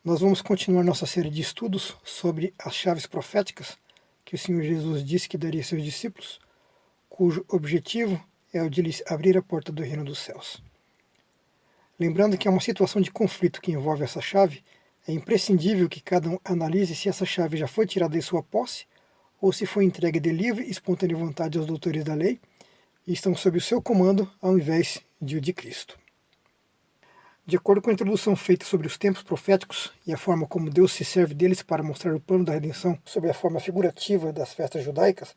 Nós vamos continuar nossa série de estudos sobre as chaves proféticas que o Senhor Jesus disse que daria a seus discípulos, cujo objetivo é o de lhes abrir a porta do reino dos céus. Lembrando que é uma situação de conflito que envolve essa chave, é imprescindível que cada um analise se essa chave já foi tirada de sua posse ou se foi entregue de livre e espontânea vontade aos doutores da lei e estão sob o seu comando ao invés de o de Cristo. De acordo com a introdução feita sobre os tempos proféticos e a forma como Deus se serve deles para mostrar o plano da redenção sob a forma figurativa das festas judaicas,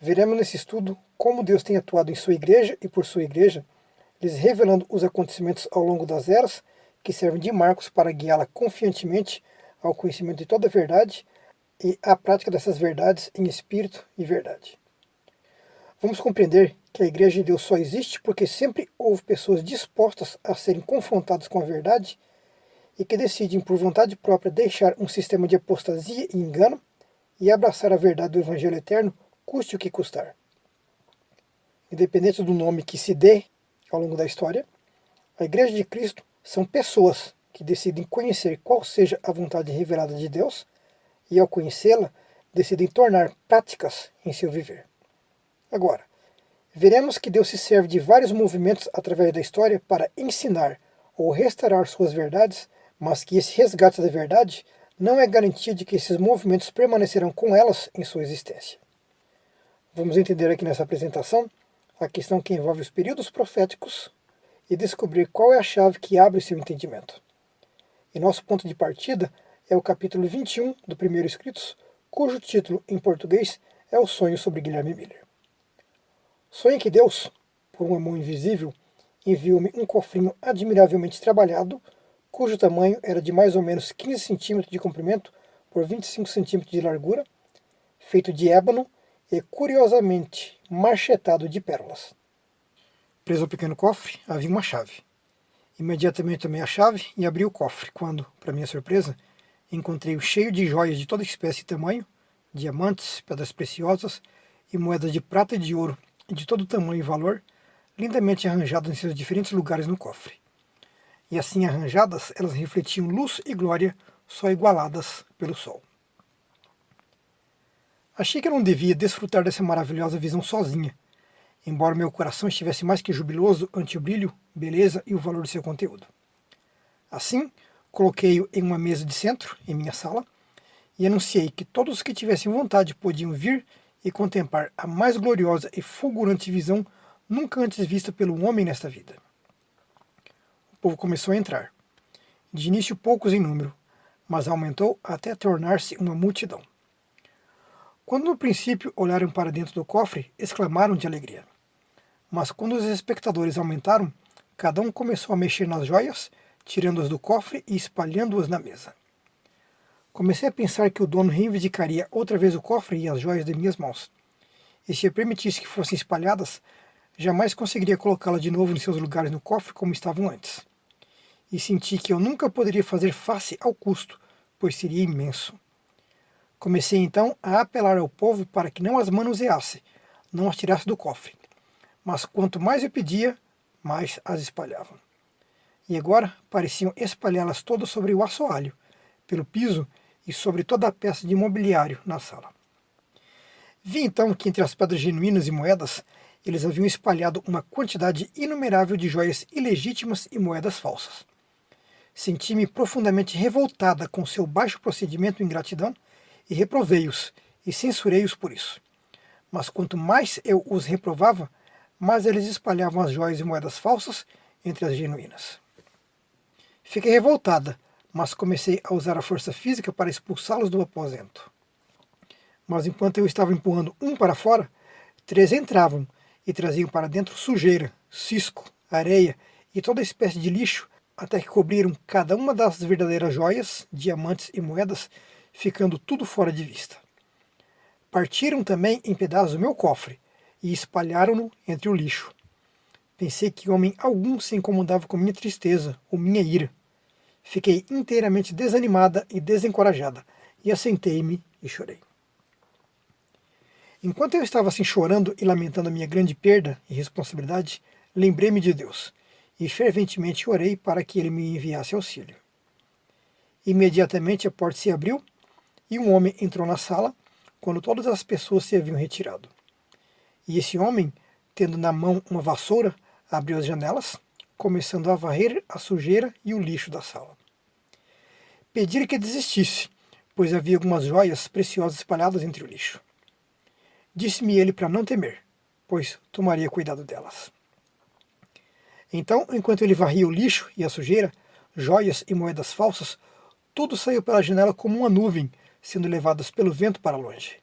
veremos nesse estudo como Deus tem atuado em sua igreja e por sua igreja, lhes revelando os acontecimentos ao longo das eras que servem de marcos para guiá-la confiantemente ao conhecimento de toda a verdade e à prática dessas verdades em espírito e verdade. Vamos compreender que a Igreja de Deus só existe porque sempre houve pessoas dispostas a serem confrontadas com a verdade e que decidem por vontade própria deixar um sistema de apostasia e engano e abraçar a verdade do Evangelho eterno, custe o que custar. Independente do nome que se dê ao longo da história, a Igreja de Cristo são pessoas que decidem conhecer qual seja a vontade revelada de Deus e, ao conhecê-la, decidem tornar práticas em seu viver. Agora, veremos que Deus se serve de vários movimentos através da história para ensinar ou restaurar suas verdades, mas que esse resgate da verdade não é garantia de que esses movimentos permanecerão com elas em sua existência. Vamos entender aqui nessa apresentação a questão que envolve os períodos proféticos e descobrir qual é a chave que abre seu entendimento. E nosso ponto de partida é o capítulo 21 do primeiro Escritos, cujo título em português é O Sonho sobre Guilherme Miller. Sonhei que Deus, por uma mão invisível, enviou-me um cofrinho admiravelmente trabalhado, cujo tamanho era de mais ou menos 15 centímetros de comprimento por 25 centímetros de largura, feito de ébano e, curiosamente, marchetado de pérolas. Preso ao pequeno cofre, havia uma chave. Imediatamente tomei a chave e abri o cofre, quando, para minha surpresa, encontrei-o cheio de joias de toda espécie e tamanho, diamantes, pedras preciosas e moedas de prata e de ouro, de todo tamanho e valor, lindamente arranjadas em seus diferentes lugares no cofre. E assim arranjadas, elas refletiam luz e glória, só igualadas pelo sol. Achei que eu não devia desfrutar dessa maravilhosa visão sozinha, embora meu coração estivesse mais que jubiloso ante o brilho, beleza e o valor de seu conteúdo. Assim, coloquei-o em uma mesa de centro, em minha sala, e anunciei que todos os que tivessem vontade podiam vir e contemplar a mais gloriosa e fulgurante visão nunca antes vista pelo homem nesta vida. O povo começou a entrar. De início poucos em número, mas aumentou até tornar-se uma multidão. Quando no princípio olharam para dentro do cofre, exclamaram de alegria. Mas quando os espectadores aumentaram, cada um começou a mexer nas joias, tirando-as do cofre e espalhando-as na mesa. Comecei a pensar que o dono reivindicaria outra vez o cofre e as joias de minhas mãos. E se eu permitisse que fossem espalhadas, jamais conseguiria colocá-las de novo em seus lugares no cofre como estavam antes. E senti que eu nunca poderia fazer face ao custo, pois seria imenso. Comecei então a apelar ao povo para que não as manuseasse, não as tirasse do cofre. Mas quanto mais eu pedia, mais as espalhavam. E agora pareciam espalhá-las todas sobre o assoalho, pelo piso e sobre toda a peça de mobiliário na sala. Vi então que entre as pedras genuínas e moedas, eles haviam espalhado uma quantidade inumerável de joias ilegítimas e moedas falsas. Senti-me profundamente revoltada com seu baixo procedimento e ingratidão, e reprovei-os, e censurei-os por isso. Mas quanto mais eu os reprovava, mais eles espalhavam as joias e moedas falsas entre as genuínas. Fiquei revoltada, mas comecei a usar a força física para expulsá-los do aposento. Mas enquanto eu estava empurrando um para fora, 3 entravam e traziam para dentro sujeira, cisco, areia e toda espécie de lixo, até que cobriram cada uma das verdadeiras joias, diamantes e moedas, ficando tudo fora de vista. Partiram também em pedaços o meu cofre e espalharam-no entre o lixo. Pensei que homem algum se incomodava com minha tristeza ou minha ira. Fiquei inteiramente desanimada e desencorajada, e assentei-me e chorei. Enquanto eu estava assim chorando e lamentando a minha grande perda e responsabilidade, lembrei-me de Deus, e ferventemente orei para que Ele me enviasse auxílio. Imediatamente a porta se abriu e um homem entrou na sala quando todas as pessoas se haviam retirado. E esse homem, tendo na mão uma vassoura, abriu as janelas, começando a varrer a sujeira e o lixo da sala. Pedi-lhe que desistisse, pois havia algumas joias preciosas espalhadas entre o lixo. Disse-me ele para não temer, pois tomaria cuidado delas. Então, enquanto ele varria o lixo e a sujeira, joias e moedas falsas, tudo saiu pela janela como uma nuvem, sendo levadas pelo vento para longe.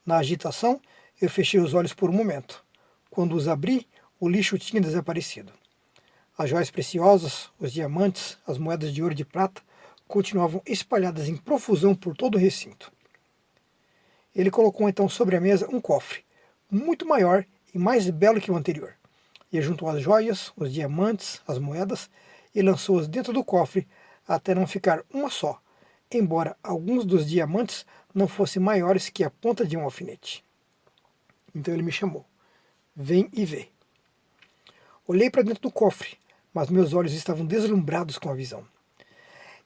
Na agitação, eu fechei os olhos por um momento. Quando os abri, o lixo tinha desaparecido. As joias preciosas, os diamantes, as moedas de ouro e de prata continuavam espalhadas em profusão por todo o recinto. Ele colocou então sobre a mesa um cofre, muito maior e mais belo que o anterior, e juntou as joias, os diamantes, as moedas, e lançou-as dentro do cofre, até não ficar uma só, embora alguns dos diamantes não fossem maiores que a ponta de um alfinete. Então ele me chamou. Vem e vê. Olhei para dentro do cofre, mas meus olhos estavam deslumbrados com a visão.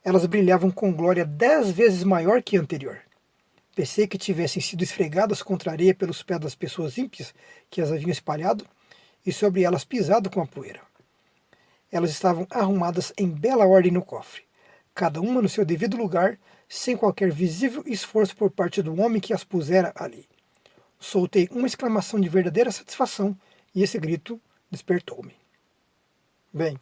Elas brilhavam com glória 10 vezes maior que a anterior. Pensei que tivessem sido esfregadas contra a areia pelos pés das pessoas ímpias que as haviam espalhado e sobre elas pisado com a poeira. Elas estavam arrumadas em bela ordem no cofre, cada uma no seu devido lugar, sem qualquer visível esforço por parte do homem que as pusera ali. Soltei uma exclamação de verdadeira satisfação e esse grito despertou-me. Bem,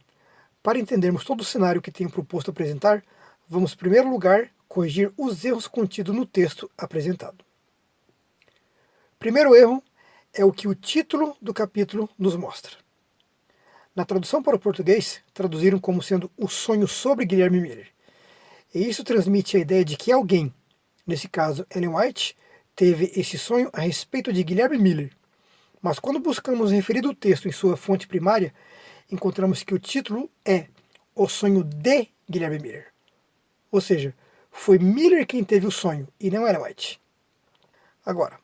para entendermos todo o cenário que tenho proposto apresentar, vamos, em primeiro lugar, corrigir os erros contidos no texto apresentado. Primeiro erro é o que o título do capítulo nos mostra. Na tradução para o português, traduziram como sendo o sonho sobre Guilherme Miller. E isso transmite a ideia de que alguém, nesse caso Ellen White, teve esse sonho a respeito de Guilherme Miller. Mas quando buscamos o referido texto em sua fonte primária, encontramos que o título é O Sonho de Guilherme Miller. Ou seja, foi Miller quem teve o sonho e não Ellen White. Agora,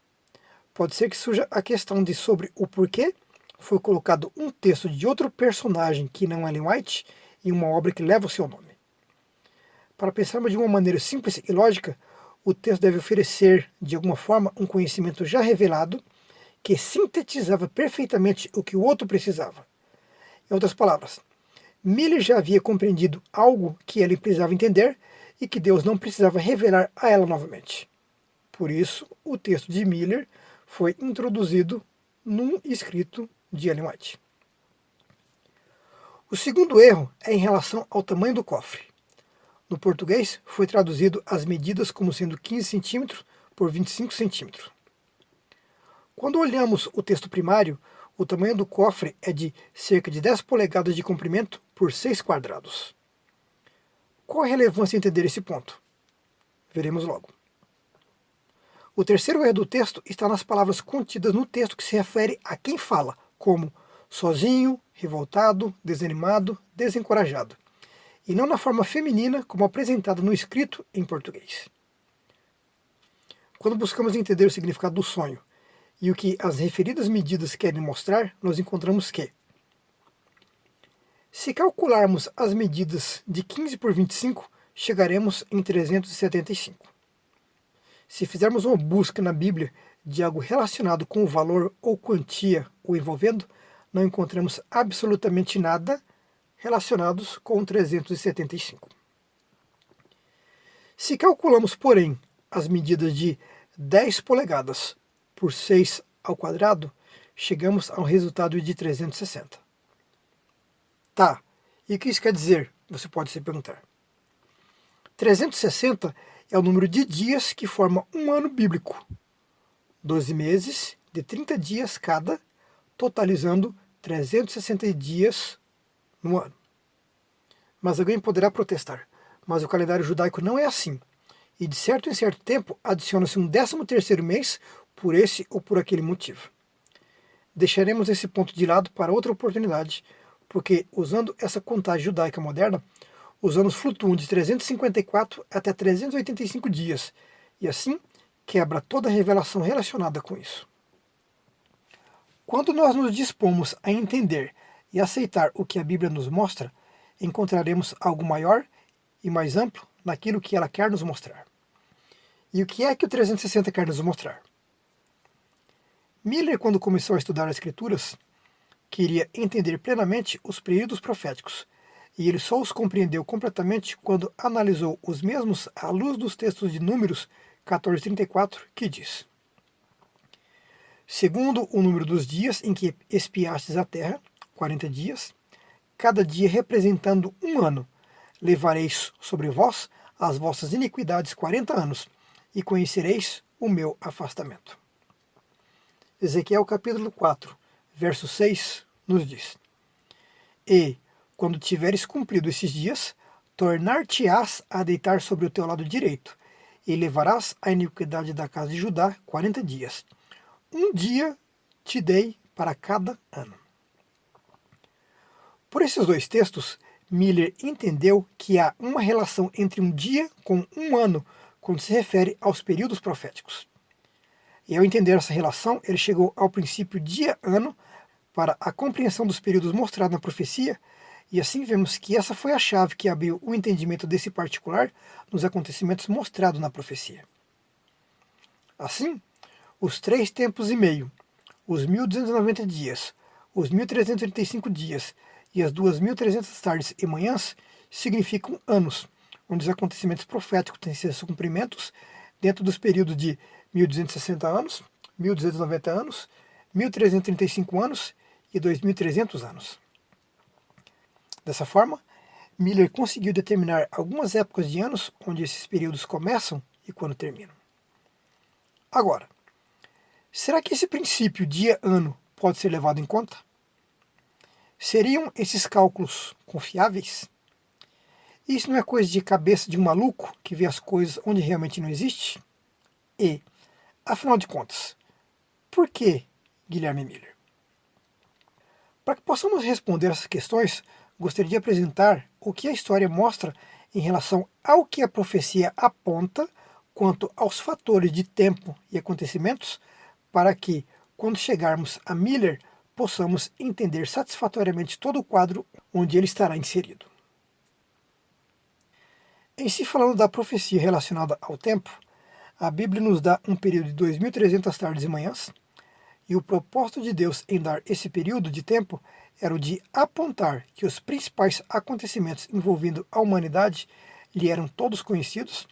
pode ser que surja a questão de sobre o porquê foi colocado um texto de outro personagem que não Ellen White em uma obra que leva o seu nome. Para pensarmos de uma maneira simples e lógica, o texto deve oferecer, de alguma forma, um conhecimento já revelado que sintetizava perfeitamente o que o outro precisava. Em outras palavras, Miller já havia compreendido algo que ela precisava entender e que Deus não precisava revelar a ela novamente. Por isso, o texto de Miller foi introduzido num escrito de Ellen White. O segundo erro é em relação ao tamanho do cofre. No português, foi traduzido as medidas como sendo 15 centímetros por 25 centímetros. Quando olhamos o texto primário, o tamanho do cofre é de cerca de 10 polegadas de comprimento por 6 quadrados. Qual a relevância em entender esse ponto? Veremos logo. O terceiro erro do texto está nas palavras contidas no texto que se refere a quem fala, como sozinho, revoltado, desanimado, desencorajado, e não na forma feminina como apresentada no escrito em português. Quando buscamos entender o significado do sonho e o que as referidas medidas querem mostrar, nós encontramos que, se calcularmos as medidas de 15 por 25, chegaremos em 375. Se fizermos uma busca na Bíblia de algo relacionado com o valor ou quantia o envolvendo, não encontramos absolutamente nada relacionados com 375. Se calculamos, porém, as medidas de 10 polegadas por 6 ao quadrado, chegamos a um resultado de 360. Tá, e o que isso quer dizer? Você pode se perguntar. 360 é o número de dias que forma um ano bíblico. 12 meses de 30 dias cada, totalizando 360 dias no ano. Mas alguém poderá protestar, mas o calendário judaico não é assim. E de certo em certo tempo adiciona-se um 13º mês por esse ou por aquele motivo. Deixaremos esse ponto de lado para outra oportunidade, porque usando essa contagem judaica moderna, os anos flutuam de 354 até 385 dias, e assim quebra toda a revelação relacionada com isso. Quando nós nos dispomos a entender e aceitar o que a Bíblia nos mostra, encontraremos algo maior e mais amplo naquilo que ela quer nos mostrar. E o que é que o 360 quer nos mostrar? Miller, quando começou a estudar as Escrituras, queria entender plenamente os períodos proféticos, e ele só os compreendeu completamente quando analisou os mesmos à luz dos textos de Números 14:34, que diz: segundo o número dos dias em que espiastes a terra, 40 dias, cada dia representando um ano, levareis sobre vós as vossas iniquidades 40 anos, e conhecereis o meu afastamento. Ezequiel capítulo 4, verso 6, nos diz: e, quando tiveres cumprido esses dias, tornar-te-ás a deitar sobre o teu lado direito, e levarás a iniquidade da casa de Judá 40 dias. Um dia te dei para cada ano. Por esses dois textos, Miller entendeu que há uma relação entre um dia com um ano quando se refere aos períodos proféticos. E ao entender essa relação, ele chegou ao princípio dia-ano para a compreensão dos períodos mostrados na profecia, e assim vemos que essa foi a chave que abriu o entendimento desse particular nos acontecimentos mostrados na profecia. Assim, os 3 tempos e meio, os 1290 dias, os 1335 dias e as 2300 tardes e manhãs significam anos, onde os acontecimentos proféticos têm seus cumprimentos dentro dos períodos de 1260 anos, 1290 anos, 1335 anos e 2300 anos. Dessa forma, Miller conseguiu determinar algumas épocas de anos onde esses períodos começam e quando terminam. Agora, será que esse princípio dia-ano pode ser levado em conta? Seriam esses cálculos confiáveis? Isso não é coisa de cabeça de um maluco que vê as coisas onde realmente não existe? E, afinal de contas, por que Guilherme Miller? Para que possamos responder essas questões, gostaria de apresentar o que a história mostra em relação ao que a profecia aponta quanto aos fatores de tempo e acontecimentos, para que, quando chegarmos a Miller, possamos entender satisfatoriamente todo o quadro onde ele estará inserido. Em se falando da profecia relacionada ao tempo, a Bíblia nos dá um período de 2300 tardes e manhãs, e o propósito de Deus em dar esse período de tempo era o de apontar que os principais acontecimentos envolvendo a humanidade lhe eram todos conhecidos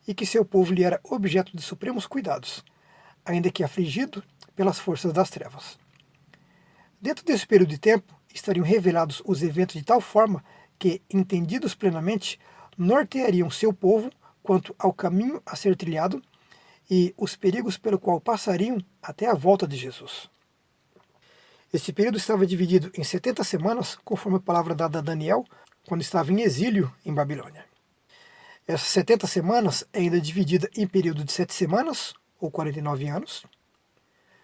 e que seu povo lhe era objeto de supremos cuidados, ainda que afligido pelas forças das trevas. Dentro desse período de tempo estariam revelados os eventos de tal forma que, entendidos plenamente, norteariam seu povo quanto ao caminho a ser trilhado e os perigos pelo qual passariam até a volta de Jesus. Esse período estava dividido em 70 semanas, conforme a palavra dada a Daniel, quando estava em exílio em Babilônia. Essas 70 semanas é ainda dividida em período de 7 semanas, ou 49 anos,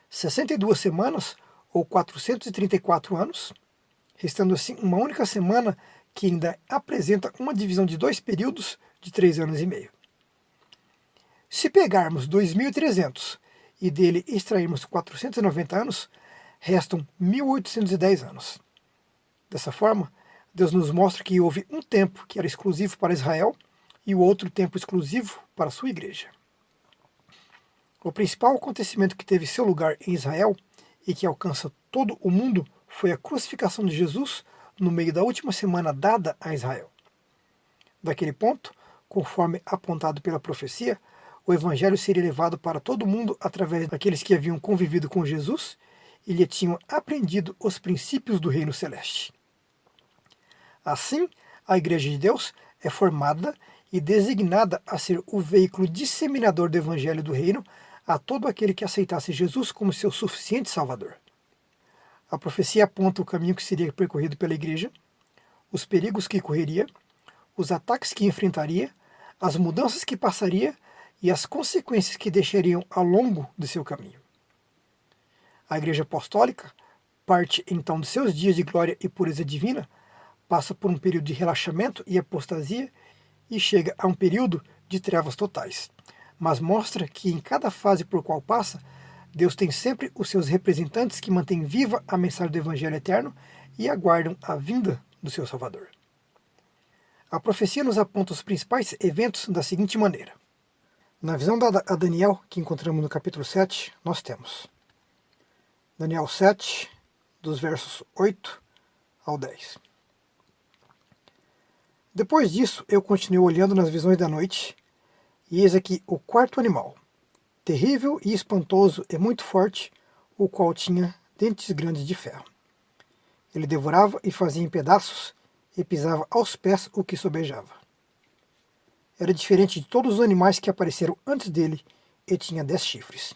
62 semanas, ou 434 anos, restando assim uma única semana que ainda apresenta uma divisão de 2 períodos de 3 anos e meio. Se pegarmos 2.300 e dele extrairmos 490 anos, restam 1.810 anos. Dessa forma, Deus nos mostra que houve um tempo que era exclusivo para Israel e o outro tempo exclusivo para a sua igreja. O principal acontecimento que teve seu lugar em Israel e que alcança todo o mundo foi a crucificação de Jesus no meio da última semana dada a Israel. Daquele ponto, conforme apontado pela profecia, o evangelho seria levado para todo mundo através daqueles que haviam convivido com Jesus e lhe tinham aprendido os princípios do reino celeste. Assim, a Igreja de Deus é formada e designada a ser o veículo disseminador do evangelho do reino a todo aquele que aceitasse Jesus como seu suficiente Salvador. A profecia aponta o caminho que seria percorrido pela Igreja, os perigos que correria, os ataques que enfrentaria, as mudanças que passaria e as consequências que deixariam ao longo de seu caminho. A Igreja Apostólica parte então de seus dias de glória e pureza divina, passa por um período de relaxamento e apostasia e chega a um período de trevas totais, mas mostra que em cada fase por qual passa, Deus tem sempre os seus representantes que mantêm viva a mensagem do Evangelho eterno e aguardam a vinda do seu Salvador. A profecia nos aponta os principais eventos da seguinte maneira. Na visão dada a Daniel, que encontramos no capítulo 7, nós temos Daniel 7, dos versos 8 ao 10. Depois disso, eu continuei olhando nas visões da noite, e eis aqui o quarto animal, terrível e espantoso e muito forte, o qual tinha dentes grandes de ferro. Ele devorava e fazia em pedaços, e pisava aos pés o que sobejava. Era diferente de todos os animais que apareceram antes dele, e tinha 10 chifres.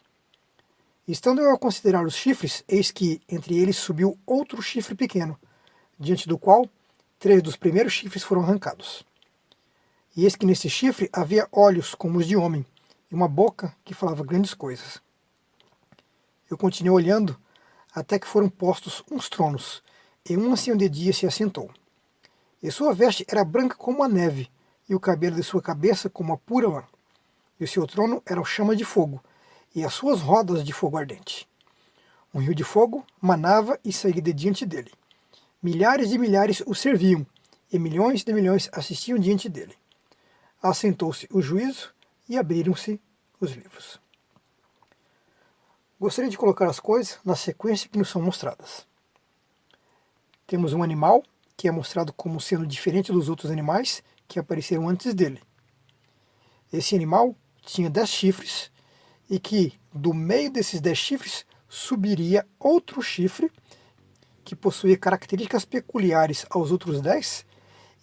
Estando eu a considerar os chifres, eis que entre eles subiu outro chifre pequeno, diante do qual 3 dos primeiros chifres foram arrancados. E eis que nesse chifre havia olhos como os de homem, e uma boca que falava grandes coisas. Eu continuei olhando, até que foram postos uns tronos, e um ancião de dia se assentou. E sua veste era branca como a neve, e o cabelo de sua cabeça como a pura lã. E o seu trono era chama de fogo, e as suas rodas de fogo ardente. Um rio de fogo manava e saía de diante dele. Milhares de milhares o serviam, e milhões de milhões assistiam diante dele. Assentou-se o juízo, e abriram-se os livros. Gostaria de colocar as coisas na sequência que nos são mostradas. Temos um animal, que é mostrado como sendo diferente dos outros animais que apareceram antes dele. Esse animal tinha 10 chifres, e que do meio desses 10 chifres subiria outro chifre, que possuía características peculiares aos outros 10,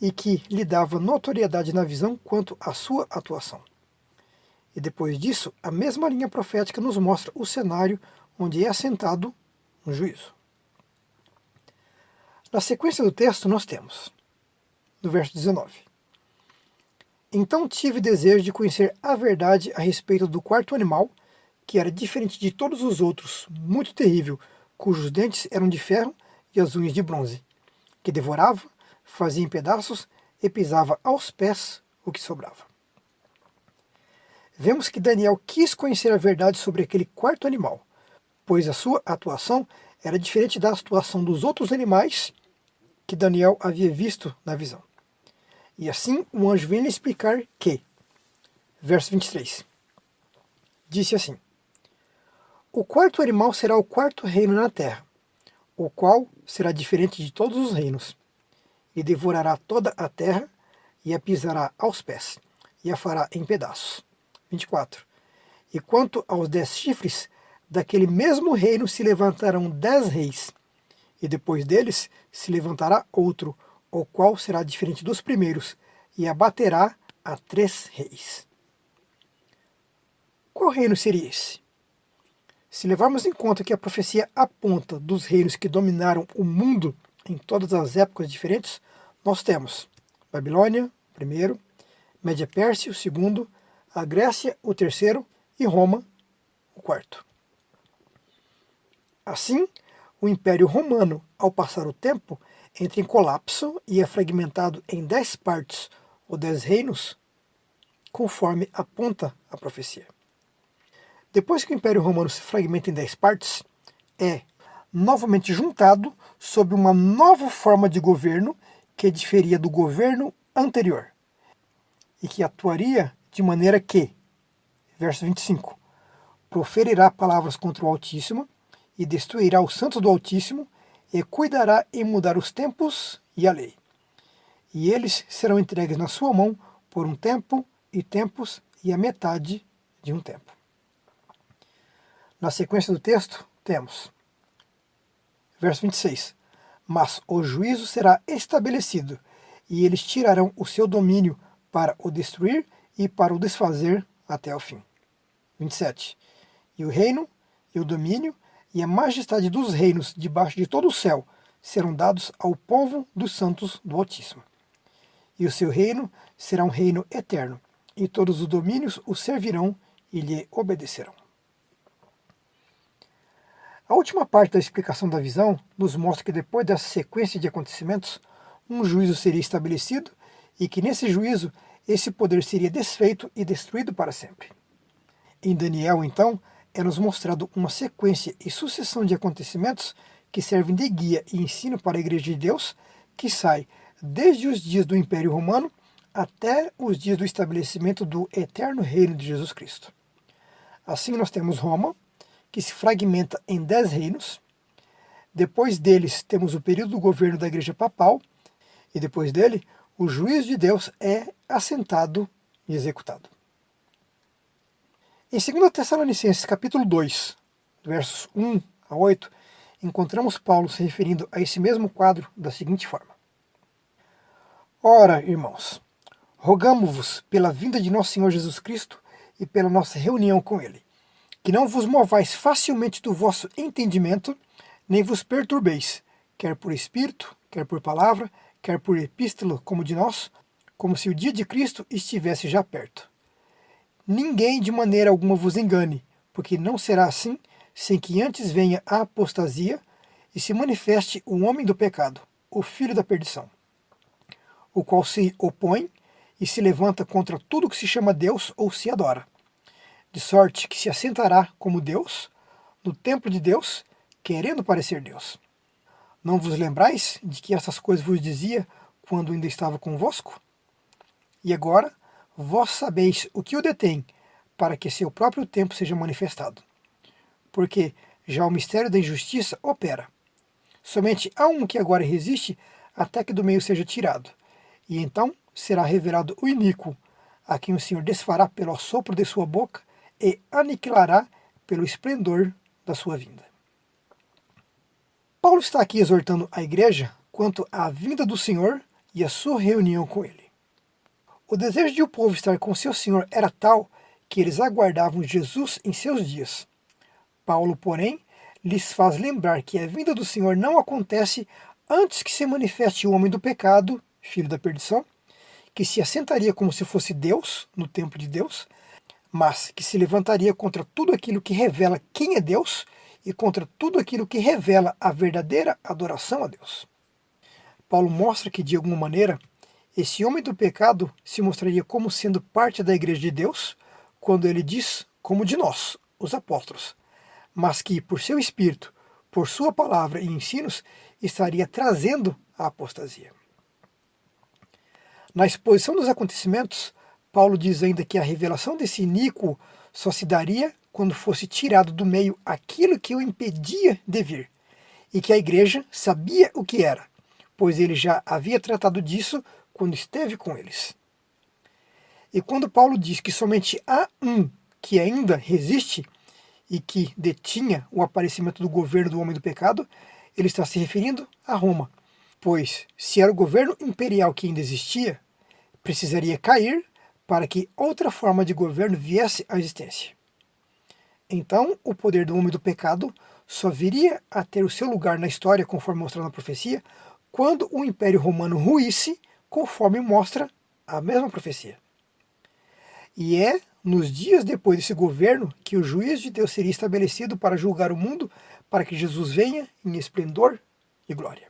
e que lhe dava notoriedade na visão quanto à sua atuação. E depois disso, a mesma linha profética nos mostra o cenário onde é assentado um juízo. Na sequência do texto nós temos, no verso 19. Então tive desejo de conhecer a verdade a respeito do quarto animal, que era diferente de todos os outros, muito terrível, cujos dentes eram de ferro e as unhas de bronze, que devorava, fazia em pedaços e pisava aos pés o que sobrava. Vemos que Daniel quis conhecer a verdade sobre aquele quarto animal, pois a sua atuação era diferente da atuação dos outros animais que Daniel havia visto na visão. E assim o anjo vem lhe explicar que, verso 23, disse assim: o quarto animal será o quarto reino na terra, o qual será diferente de todos os reinos, e devorará toda a terra, e a pisará aos pés, e a fará em pedaços. 24. E quanto aos 10 chifres, daquele mesmo reino se levantarão 10 reis, e depois deles se levantará outro, o qual será diferente dos primeiros, e abaterá a 3 reis. Qual reino seria esse? Se levarmos em conta que a profecia aponta dos reinos que dominaram o mundo em todas as épocas diferentes, nós temos Babilônia, o primeiro, Média-Pérsia, o segundo, a Grécia, o terceiro, e Roma, o quarto. Assim, o Império Romano, ao passar o tempo, entra em colapso e é fragmentado em 10 partes, ou 10 reinos, conforme aponta a profecia. Depois que o Império Romano se fragmenta em 10 partes, é novamente juntado sob uma nova forma de governo que diferia do governo anterior e que atuaria de maneira que, verso 25, proferirá palavras contra o Altíssimo e destruirá os santos do Altíssimo e cuidará em mudar os tempos e a lei. E eles serão entregues na sua mão por um tempo e tempos e a metade de um tempo. Na sequência do texto, temos, verso 26, mas o juízo será estabelecido, e eles tirarão o seu domínio para o destruir e para o desfazer até o fim. 27. E o reino, e o domínio, e a majestade dos reinos debaixo de todo o céu serão dados ao povo dos santos do Altíssimo. E o seu reino será um reino eterno, e todos os domínios o servirão e lhe obedecerão. A última parte da explicação da visão nos mostra que depois dessa sequência de acontecimentos, um juízo seria estabelecido e que nesse juízo esse poder seria desfeito e destruído para sempre. Em Daniel, então, é-nos mostrado uma sequência e sucessão de acontecimentos que servem de guia e ensino para a Igreja de Deus, que sai desde os dias do Império Romano até os dias do estabelecimento do eterno reino de Jesus Cristo. Assim nós temos Roma, que se fragmenta em 10 reinos. Depois deles temos o período do governo da Igreja Papal, e depois dele, o juízo de Deus é assentado e executado. Em 2 Tessalonicenses capítulo 2, versos 1 a 8, encontramos Paulo se referindo a esse mesmo quadro da seguinte forma: Ora, irmãos, rogamo-vos pela vinda de nosso Senhor Jesus Cristo e pela nossa reunião com Ele, que não vos movais facilmente do vosso entendimento, nem vos perturbeis, quer por espírito, quer por palavra, quer por epístola como de nós, como se o dia de Cristo estivesse já perto. Ninguém de maneira alguma vos engane, porque não será assim, sem que antes venha a apostasia e se manifeste o homem do pecado, o filho da perdição, o qual se opõe e se levanta contra tudo que se chama Deus ou se adora, de sorte que se assentará como Deus no templo de Deus, querendo parecer Deus. Não vos lembrais de que essas coisas vos dizia quando ainda estava convosco? E agora vós sabeis o que o detém, para que seu próprio tempo seja manifestado. Porque já o mistério da injustiça opera. Somente há um que agora resiste até que do meio seja tirado, e então será revelado o iníquo, a quem o Senhor desfará pelo assopro de sua boca e aniquilará pelo esplendor da sua vinda. Paulo está aqui exortando a igreja quanto à vinda do Senhor e a sua reunião com ele. O desejo de o povo estar com seu Senhor era tal que eles aguardavam Jesus em seus dias. Paulo, porém, lhes faz lembrar que a vinda do Senhor não acontece antes que se manifeste o homem do pecado, filho da perdição, que se assentaria como se fosse Deus no templo de Deus, mas que se levantaria contra tudo aquilo que revela quem é Deus e contra tudo aquilo que revela a verdadeira adoração a Deus. Paulo mostra que, de alguma maneira, esse homem do pecado se mostraria como sendo parte da igreja de Deus, quando ele diz, como de nós, os apóstolos, mas que, por seu espírito, por sua palavra e ensinos, estaria trazendo a apostasia. Na exposição dos acontecimentos, Paulo diz ainda que a revelação desse iníquo só se daria quando fosse tirado do meio aquilo que o impedia de vir, e que a igreja sabia o que era, pois ele já havia tratado disso quando esteve com eles. E quando Paulo diz que somente há um que ainda resiste e que detinha o aparecimento do governo do homem do pecado, ele está se referindo a Roma, pois se era o governo imperial que ainda existia, precisaria cair para que outra forma de governo viesse à existência. Então, o poder do homem do pecado só viria a ter o seu lugar na história, conforme mostrado na profecia, quando o Império Romano ruísse, conforme mostra a mesma profecia. E é nos dias depois desse governo que o juízo de Deus seria estabelecido para julgar o mundo, para que Jesus venha em esplendor e glória.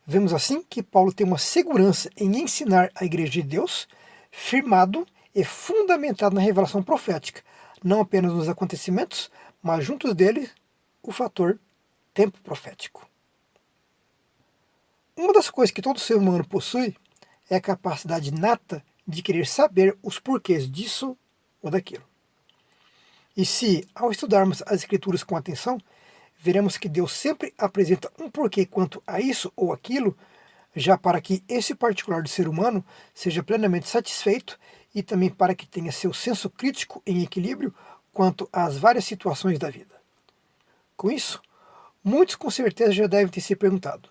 Vemos assim que Paulo tem uma segurança em ensinar a igreja de Deus, firmado e fundamentado na revelação profética, não apenas nos acontecimentos, mas juntos dele o fator tempo profético. Uma das coisas que todo ser humano possui é a capacidade nata de querer saber os porquês disso ou daquilo. E se, ao estudarmos as Escrituras com atenção, veremos que Deus sempre apresenta um porquê quanto a isso ou aquilo, já para que esse particular do ser humano seja plenamente satisfeito e também para que tenha seu senso crítico em equilíbrio quanto às várias situações da vida. Com isso, muitos com certeza já devem ter se perguntado: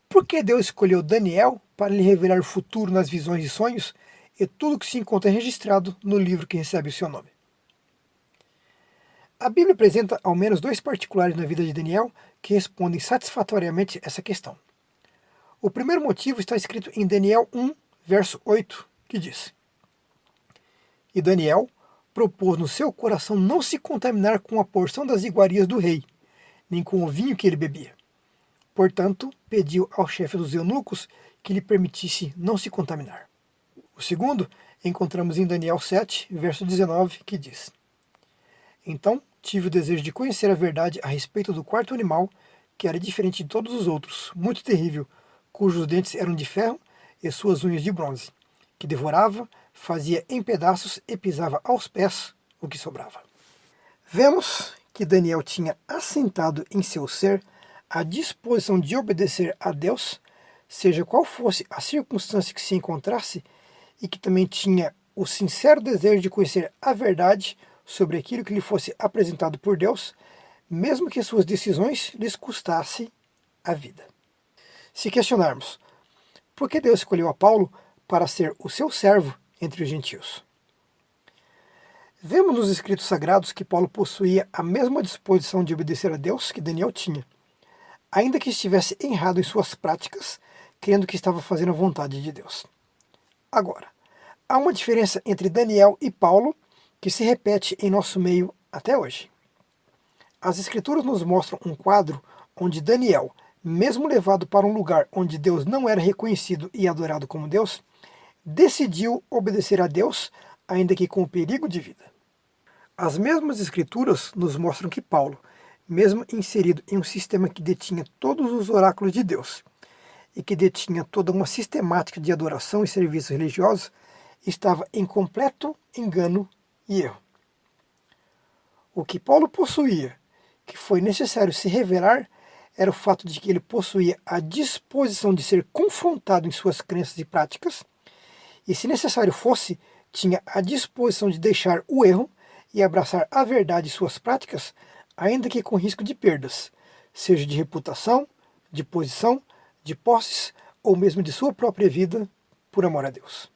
por que Deus escolheu Daniel para lhe revelar o futuro nas visões e sonhos e tudo que se encontra registrado no livro que recebe o seu nome? A Bíblia apresenta ao menos dois particulares na vida de Daniel que respondem satisfatoriamente essa questão. O primeiro motivo está escrito em Daniel 1, verso 8, que diz: E Daniel propôs no seu coração não se contaminar com a porção das iguarias do rei, nem com o vinho que ele bebia. Portanto, pediu ao chefe dos eunucos que lhe permitisse não se contaminar. O segundo encontramos em Daniel 7, verso 19, que diz: Então tive o desejo de conhecer a verdade a respeito do quarto animal, que era diferente de todos os outros, muito terrível, cujos dentes eram de ferro e suas unhas de bronze, que devorava, fazia em pedaços e pisava aos pés o que sobrava. Vemos que Daniel tinha assentado em seu ser a disposição de obedecer a Deus, seja qual fosse a circunstância que se encontrasse, e que também tinha o sincero desejo de conhecer a verdade sobre aquilo que lhe fosse apresentado por Deus, mesmo que suas decisões lhes custassem a vida. Se questionarmos por que Deus escolheu a Paulo para ser o seu servo entre os gentios, vemos nos escritos sagrados que Paulo possuía a mesma disposição de obedecer a Deus que Daniel tinha, ainda que estivesse errado em suas práticas, crendo que estava fazendo a vontade de Deus. Agora, há uma diferença entre Daniel e Paulo que se repete em nosso meio até hoje. As Escrituras nos mostram um quadro onde Daniel, mesmo levado para um lugar onde Deus não era reconhecido e adorado como Deus, decidiu obedecer a Deus, ainda que com perigo de vida. As mesmas Escrituras nos mostram que Paulo, mesmo inserido em um sistema que detinha todos os oráculos de Deus e que detinha toda uma sistemática de adoração e serviços religiosos, estava em completo engano e erro. O que Paulo possuía, que foi necessário se revelar, era o fato de que ele possuía a disposição de ser confrontado em suas crenças e práticas, e se necessário fosse, tinha a disposição de deixar o erro e abraçar a verdade em suas práticas, ainda que com risco de perdas, seja de reputação, de posição, de posses ou mesmo de sua própria vida, por amor a Deus.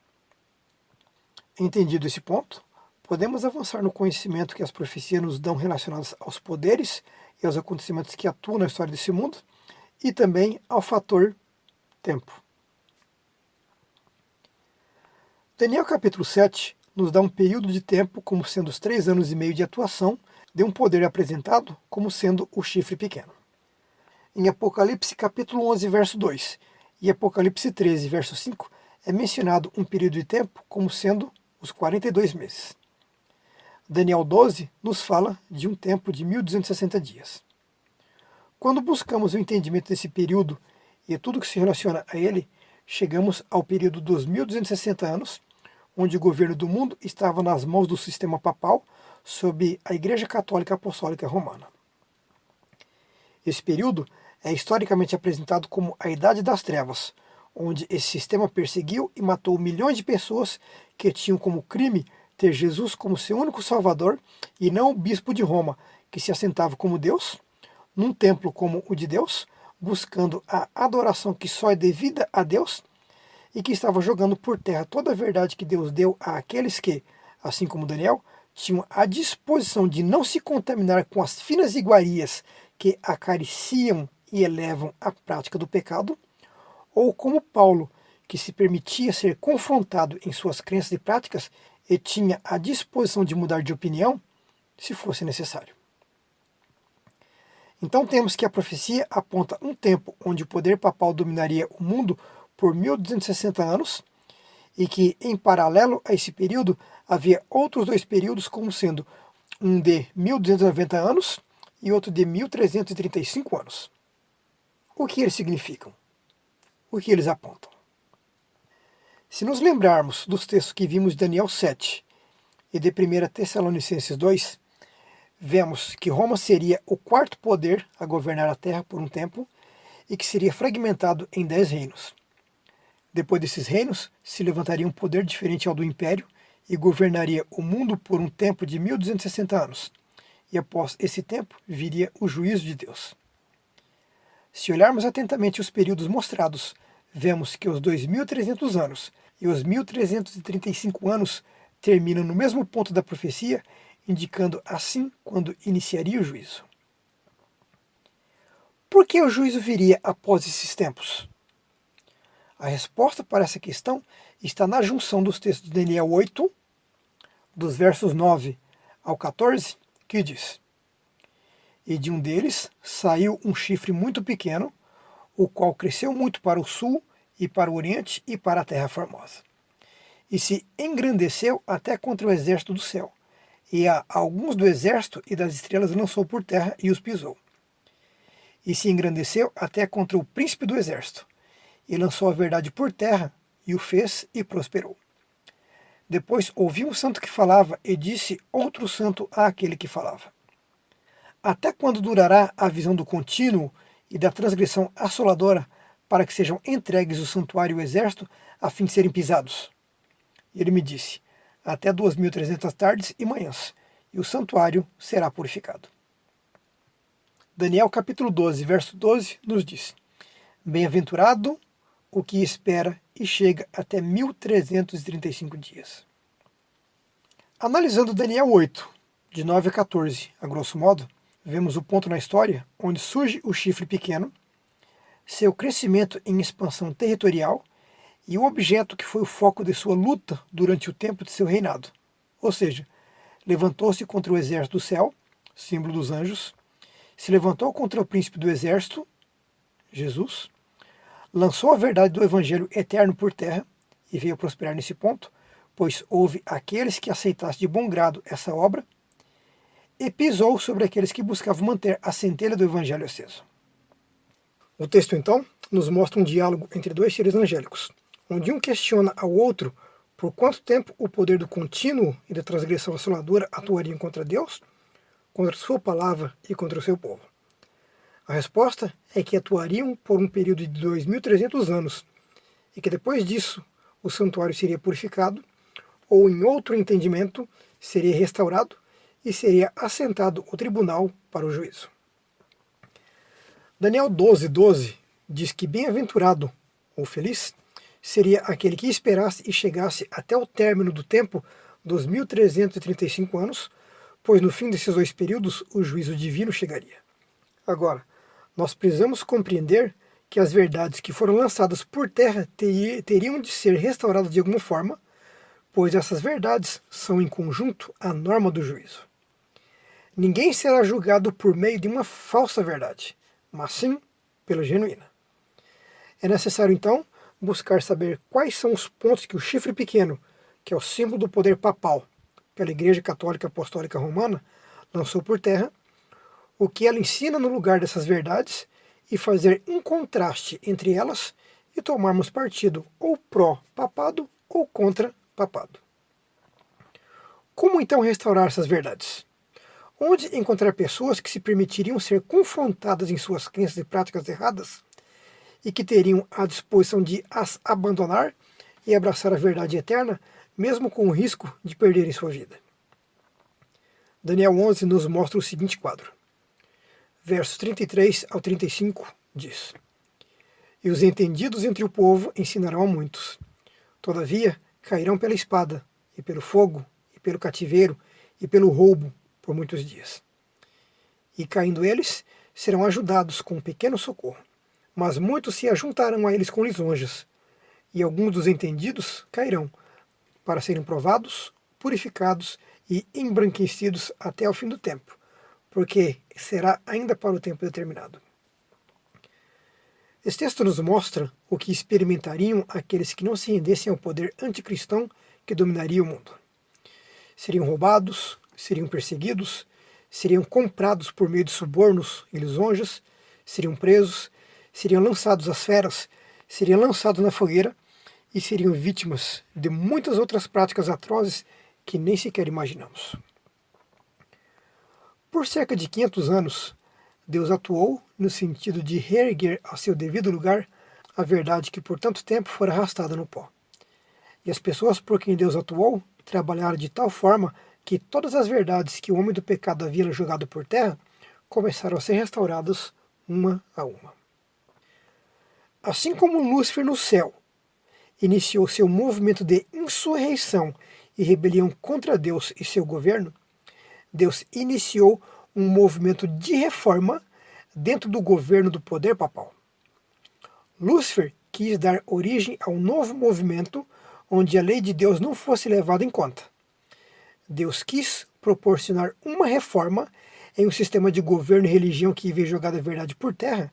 Entendido esse ponto, podemos avançar no conhecimento que as profecias nos dão relacionados aos poderes e aos acontecimentos que atuam na história desse mundo, e também ao fator tempo. Daniel capítulo 7 nos dá um período de tempo como sendo os 3 anos e meio de atuação de um poder apresentado como sendo o chifre pequeno. Em Apocalipse capítulo 11, verso 2 e Apocalipse 13, verso 5, é mencionado um período de tempo como sendo os 42 meses. Daniel 12 nos fala de um tempo de 1260 dias. Quando buscamos o entendimento desse período e tudo que se relaciona a ele, chegamos ao período dos 1260 anos, onde o governo do mundo estava nas mãos do sistema papal sob a Igreja Católica Apostólica Romana. Esse período é historicamente apresentado como a Idade das Trevas, onde esse sistema perseguiu e matou milhões de pessoas que tinham como crime ter Jesus como seu único salvador e não o bispo de Roma, que se assentava como Deus, num templo como o de Deus, buscando a adoração que só é devida a Deus, e que estava jogando por terra toda a verdade que Deus deu àqueles que, assim como Daniel, tinham a disposição de não se contaminar com as finas iguarias que acariciam e elevam a prática do pecado, ou como Paulo, que se permitia ser confrontado em suas crenças e práticas e tinha a disposição de mudar de opinião, se fosse necessário. Então temos que a profecia aponta um tempo onde o poder papal dominaria o mundo por 1260 anos, e que, em paralelo a esse período, havia outros 2 períodos, como sendo um de 1290 anos e outro de 1335 anos. O que eles significam? O que eles apontam? Se nos lembrarmos dos textos que vimos de Daniel 7 e de 1 Tessalonicenses 2, vemos que Roma seria o 4º poder a governar a terra por um tempo e que seria fragmentado em 10 reinos. Depois desses reinos, se levantaria um poder diferente ao do Império e governaria o mundo por um tempo de 1260 anos. E após esse tempo, viria o juízo de Deus. Se olharmos atentamente os períodos mostrados, vemos que os 2300 anos e os 1335 anos terminam no mesmo ponto da profecia, indicando assim quando iniciaria o juízo. Por que o juízo viria após esses tempos? A resposta para essa questão está na junção dos textos de Daniel 8, dos versos 9 ao 14, que diz: E de um deles saiu um chifre muito pequeno, o qual cresceu muito para o sul e para o oriente e para a terra formosa. E se engrandeceu até contra o exército do céu, e a alguns do exército e das estrelas lançou por terra e os pisou. E se engrandeceu até contra o príncipe do exército, e lançou a verdade por terra e o fez e prosperou. Depois ouvi um santo que falava e disse outro santo àquele que falava: Até quando durará a visão do contínuo e da transgressão assoladora, para que sejam entregues o santuário e o exército, a fim de serem pisados? E ele me disse: Até 2300 tardes e manhãs, e o santuário será purificado. Daniel capítulo 12, verso 12, nos diz: Bem-aventurado o que espera e chega até 1335 dias. Analisando Daniel 8, de 9 a 14, a grosso modo, vemos o ponto na história onde surge o chifre pequeno, seu crescimento em expansão territorial e o objeto que foi o foco de sua luta durante o tempo de seu reinado. Ou seja, levantou-se contra o exército do céu, símbolo dos anjos, se levantou contra o príncipe do exército, Jesus, lançou a verdade do evangelho eterno por terra e veio prosperar nesse ponto, pois houve aqueles que aceitassem de bom grado essa obra, e pisou sobre aqueles que buscavam manter a centelha do evangelho acesa. O texto, então, nos mostra um diálogo entre dois seres angélicos, onde um questiona ao outro por quanto tempo o poder do contínuo e da transgressão assoladora atuariam contra Deus, contra sua palavra e contra o seu povo. A resposta é que atuariam por um período de 2300 anos, e que depois disso o santuário seria purificado, ou em outro entendimento, seria restaurado e seria assentado o tribunal para o juízo. Daniel 12:12 diz que bem-aventurado, ou feliz, seria aquele que esperasse e chegasse até o término do tempo dos 1335 anos, pois no fim desses dois períodos o juízo divino chegaria. Agora, nós precisamos compreender que as verdades que foram lançadas por terra teriam de ser restauradas de alguma forma, pois essas verdades são em conjunto a norma do juízo. Ninguém será julgado por meio de uma falsa verdade, mas sim pela genuína. É necessário, então, buscar saber quais são os pontos que o chifre pequeno, que é o símbolo do poder papal, pela Igreja Católica Apostólica Romana, lançou por terra, o que ela ensina no lugar dessas verdades e fazer um contraste entre elas e tomarmos partido ou pró-papado ou contra-papado. Como então restaurar essas verdades? Onde encontrar pessoas que se permitiriam ser confrontadas em suas crenças e práticas erradas e que teriam a disposição de as abandonar e abraçar a verdade eterna, mesmo com o risco de perderem sua vida? Daniel 11 nos mostra o seguinte quadro. Versos 33 ao 35 diz: E os entendidos entre o povo ensinarão a muitos. Todavia, cairão pela espada, e pelo fogo, e pelo cativeiro, e pelo roubo, por muitos dias. E caindo eles, serão ajudados com um pequeno socorro. Mas muitos se ajuntarão a eles com lisonjas, e alguns dos entendidos cairão, para serem provados, purificados e embranquecidos até o fim do tempo, porque será ainda para o tempo determinado. Esse texto nos mostra o que experimentariam aqueles que não se rendessem ao poder anticristão que dominaria o mundo. Seriam roubados, seriam perseguidos, seriam comprados por meio de subornos e lisonjas, seriam presos, seriam lançados às feras, seriam lançados na fogueira e seriam vítimas de muitas outras práticas atrozes que nem sequer imaginamos. Por cerca de 500 anos, Deus atuou no sentido de reerguer ao seu devido lugar a verdade que por tanto tempo fora arrastada no pó. E as pessoas por quem Deus atuou trabalharam de tal forma que todas as verdades que o homem do pecado havia jogado por terra começaram a ser restauradas uma a uma. Assim como Lúcifer no céu iniciou seu movimento de insurreição e rebelião contra Deus e seu governo, Deus iniciou um movimento de reforma dentro do governo do poder papal. Lúcifer quis dar origem a um novo movimento onde a lei de Deus não fosse levada em conta. Deus quis proporcionar uma reforma em um sistema de governo e religião que havia jogado a verdade por terra,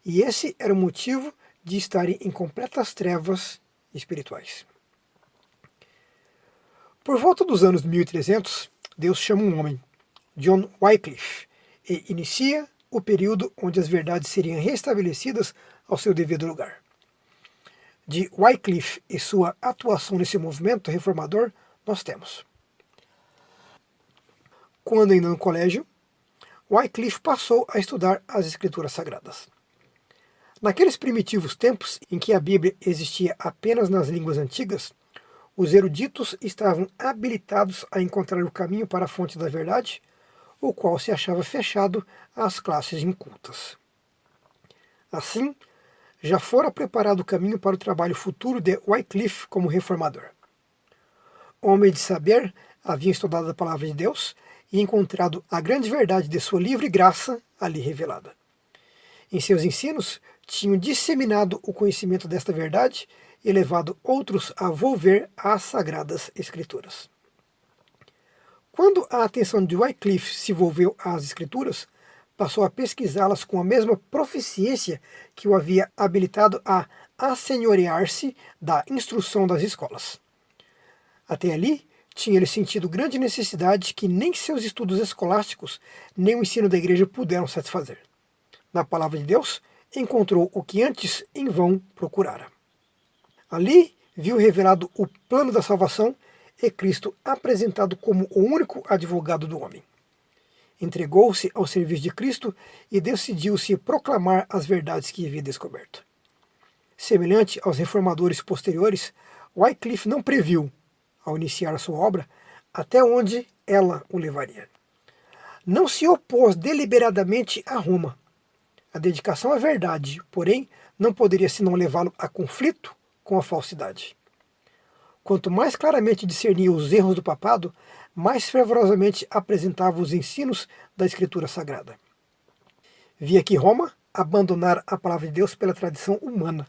e esse era o motivo de estarem em completas trevas espirituais. Por volta dos anos 1300, Deus chama um homem, John Wycliffe, e inicia o período onde as verdades seriam restabelecidas ao seu devido lugar. de Wycliffe e sua atuação nesse movimento reformador, nós temos. Quando ainda no colégio, Wycliffe passou a estudar as Escrituras Sagradas. Naqueles primitivos tempos em que a Bíblia existia apenas nas línguas antigas, os eruditos estavam habilitados a encontrar o caminho para a fonte da verdade, o qual se achava fechado às classes incultas. Assim, já fora preparado o caminho para o trabalho futuro de Wycliffe como reformador. Homem de saber, havia estudado a palavra de Deus e encontrado a grande verdade de sua livre graça ali revelada. Em seus ensinos, tinham disseminado o conhecimento desta verdade e levado outros a volver às Sagradas Escrituras. Quando a atenção de Wycliffe se volveu às Escrituras, passou a pesquisá-las com a mesma proficiência que o havia habilitado a assenhorear-se da instrução das escolas. Até ali, tinha ele sentido grande necessidade que nem seus estudos escolásticos, nem o ensino da igreja puderam satisfazer. Na palavra de Deus, encontrou o que antes em vão procurara. Ali, viu revelado o plano da salvação e Cristo apresentado como o único advogado do homem. Entregou-se ao serviço de Cristo e decidiu-se proclamar as verdades que havia descoberto. Semelhante aos reformadores posteriores, Wycliffe não previu, ao iniciar a sua obra, até onde ela o levaria. Não se opôs deliberadamente a Roma. A dedicação à verdade, porém, não poderia senão levá-lo a conflito com a falsidade. Quanto mais claramente discernia os erros do papado, mais fervorosamente apresentava os ensinos da Escritura Sagrada. Via que Roma abandonara a palavra de Deus pela tradição humana.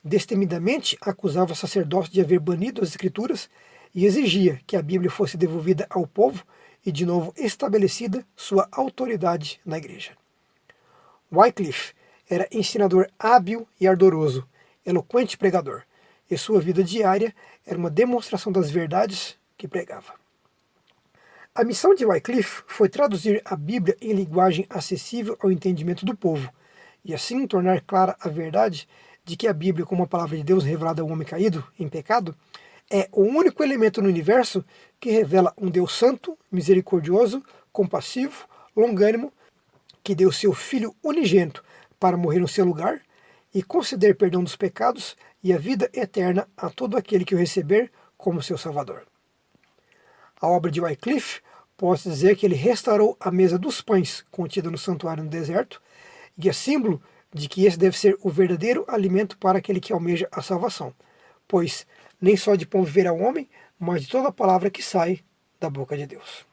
Destemidamente acusava o sacerdócio de haver banido as Escrituras e exigia que a Bíblia fosse devolvida ao povo e de novo estabelecida sua autoridade na igreja. Wycliffe era ensinador hábil e ardoroso, eloquente pregador, e sua vida diária era uma demonstração das verdades que pregava. A missão de Wycliffe foi traduzir a Bíblia em linguagem acessível ao entendimento do povo, e assim tornar clara a verdade de que a Bíblia, como a palavra de Deus revelada ao homem caído em pecado, é o único elemento no universo que revela um Deus santo, misericordioso, compassivo, longânimo, que deu seu Filho unigênito para morrer no seu lugar e conceder perdão dos pecados e a vida eterna a todo aquele que o receber como seu Salvador. A obra de Wycliffe pode dizer que ele restaurou a mesa dos pães contida no santuário no deserto, e é símbolo de que esse deve ser o verdadeiro alimento para aquele que almeja a salvação, pois nem só de pão viverá o homem, mas de toda a palavra que sai da boca de Deus.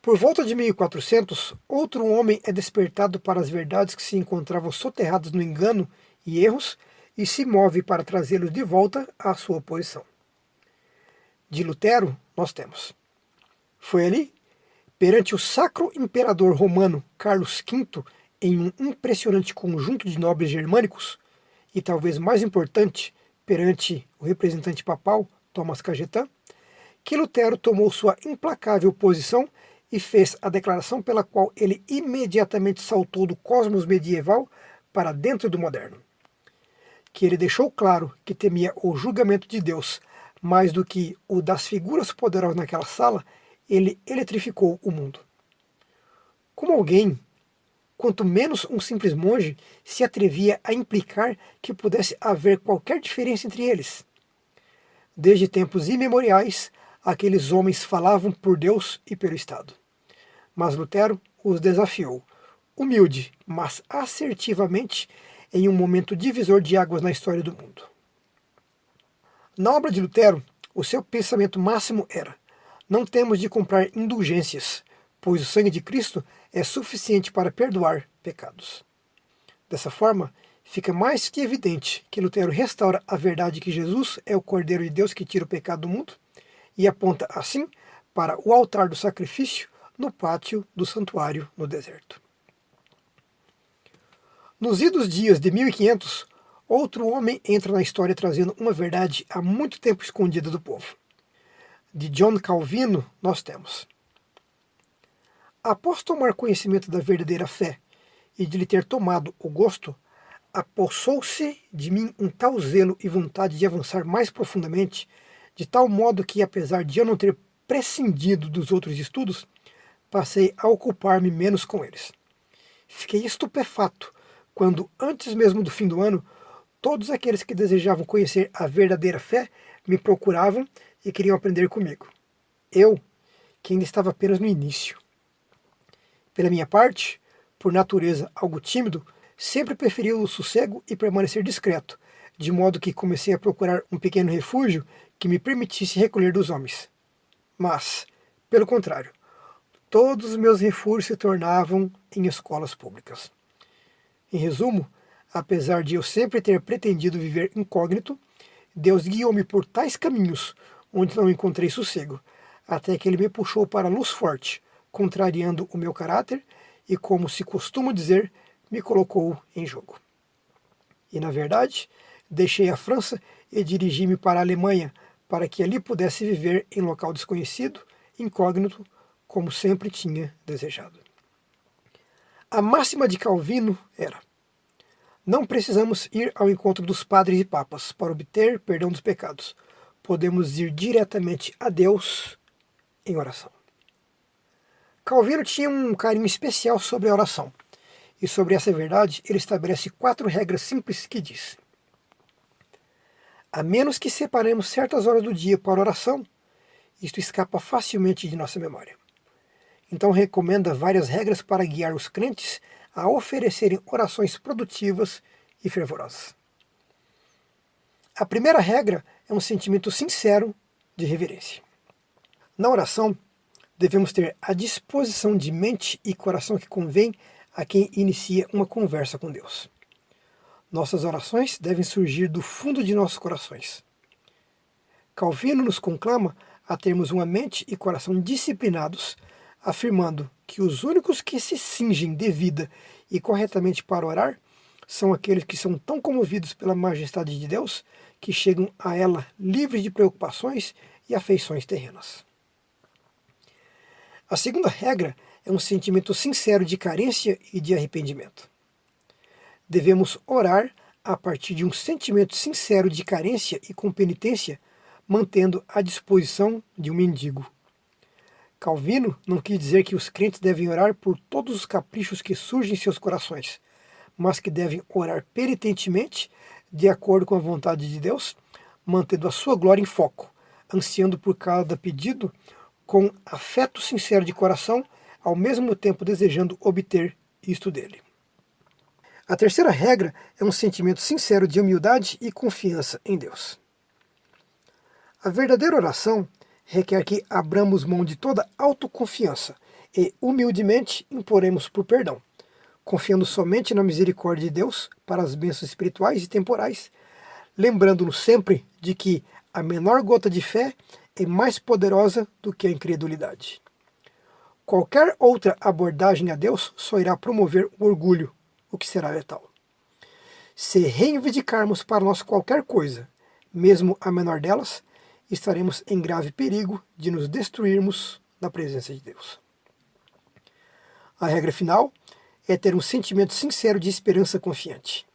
Por volta de 1400, outro homem é despertado para as verdades que se encontravam soterradas no engano e erros e se move para trazê-los de volta à sua posição. De Lutero, nós temos. Foi ali, perante o sacro imperador romano Carlos V, em um impressionante conjunto de nobres germânicos, e talvez mais importante, perante o representante papal, Thomas Cajetan, que Lutero tomou sua implacável posição e fez a declaração pela qual ele imediatamente saltou do cosmos medieval para dentro do moderno. Que ele deixou claro que temia o julgamento de Deus mais do que o das figuras poderosas naquela sala, ele eletrificou o mundo. Como alguém, quanto menos um simples monge, se atrevia a implicar que pudesse haver qualquer diferença entre eles? Desde tempos imemoriais, aqueles homens falavam por Deus e pelo Estado. Mas Lutero os desafiou, humilde, mas assertivamente, em um momento divisor de águas na história do mundo. Na obra de Lutero, o seu pensamento máximo era: não temos de comprar indulgências, pois o sangue de Cristo é suficiente para perdoar pecados. Dessa forma, fica mais que evidente que Lutero restaura a verdade que Jesus é o Cordeiro de Deus que tira o pecado do mundo e aponta, assim, para o altar do sacrifício no pátio do santuário no deserto. Nos idos dias de 1500, outro homem entra na história trazendo uma verdade há muito tempo escondida do povo. De John Calvino, nós temos. Após tomar conhecimento da verdadeira fé e de lhe ter tomado o gosto, apossou-se de mim um tal zelo e vontade de avançar mais profundamente, de tal modo que, apesar de eu não ter prescindido dos outros estudos, passei a ocupar-me menos com eles. Fiquei estupefato quando, antes mesmo do fim do ano, todos aqueles que desejavam conhecer a verdadeira fé me procuravam e queriam aprender comigo. Eu, que ainda estava apenas no início. Pela minha parte, por natureza algo tímido, sempre preferi o sossego e permanecer discreto, de modo que comecei a procurar um pequeno refúgio que me permitisse recolher dos homens. Mas, pelo contrário, todos os meus refúgios se tornavam em escolas públicas. Em resumo, apesar de eu sempre ter pretendido viver incógnito, Deus guiou-me por tais caminhos onde não encontrei sossego, até que Ele me puxou para a luz forte, contrariando o meu caráter e, como se costuma dizer, me colocou em jogo. E, na verdade, deixei a França e dirigi-me para a Alemanha, para que ali pudesse viver em local desconhecido, incógnito, como sempre tinha desejado. A máxima de Calvino era: não precisamos ir ao encontro dos padres e papas para obter perdão dos pecados. Podemos ir diretamente a Deus em oração. Calvino tinha um carinho especial sobre a oração. E sobre essa verdade, ele estabelece 4 regras simples que diz: a menos que separemos certas horas do dia para oração, isto escapa facilmente de nossa memória. Então recomenda várias regras para guiar os crentes a oferecerem orações produtivas e fervorosas. A primeira regra é um sentimento sincero de reverência. Na oração, devemos ter a disposição de mente e coração que convém a quem inicia uma conversa com Deus. Nossas orações devem surgir do fundo de nossos corações. Calvino nos conclama a termos uma mente e coração disciplinados, afirmando que os únicos que se cingem devida e corretamente para orar são aqueles que são tão comovidos pela majestade de Deus que chegam a ela livres de preocupações e afeições terrenas. A segunda regra é um sentimento sincero de carência e de arrependimento. Devemos orar a partir de um sentimento sincero de carência e com penitência, mantendo a disposição de um mendigo. Calvino não quis dizer que os crentes devem orar por todos os caprichos que surgem em seus corações, mas que devem orar penitentemente, de acordo com a vontade de Deus, mantendo a sua glória em foco, ansiando por cada pedido com afeto sincero de coração, ao mesmo tempo desejando obter isto dele. A terceira regra é um sentimento sincero de humildade e confiança em Deus. A verdadeira oração requer que abramos mão de toda autoconfiança e humildemente imploremos por perdão, confiando somente na misericórdia de Deus para as bênçãos espirituais e temporais, lembrando-nos sempre de que a menor gota de fé é mais poderosa do que a incredulidade. Qualquer outra abordagem a Deus só irá promover o orgulho, o que será letal. Se reivindicarmos para nós qualquer coisa, mesmo a menor delas, estaremos em grave perigo de nos destruirmos na presença de Deus. A regra final é ter um sentimento sincero de esperança confiante.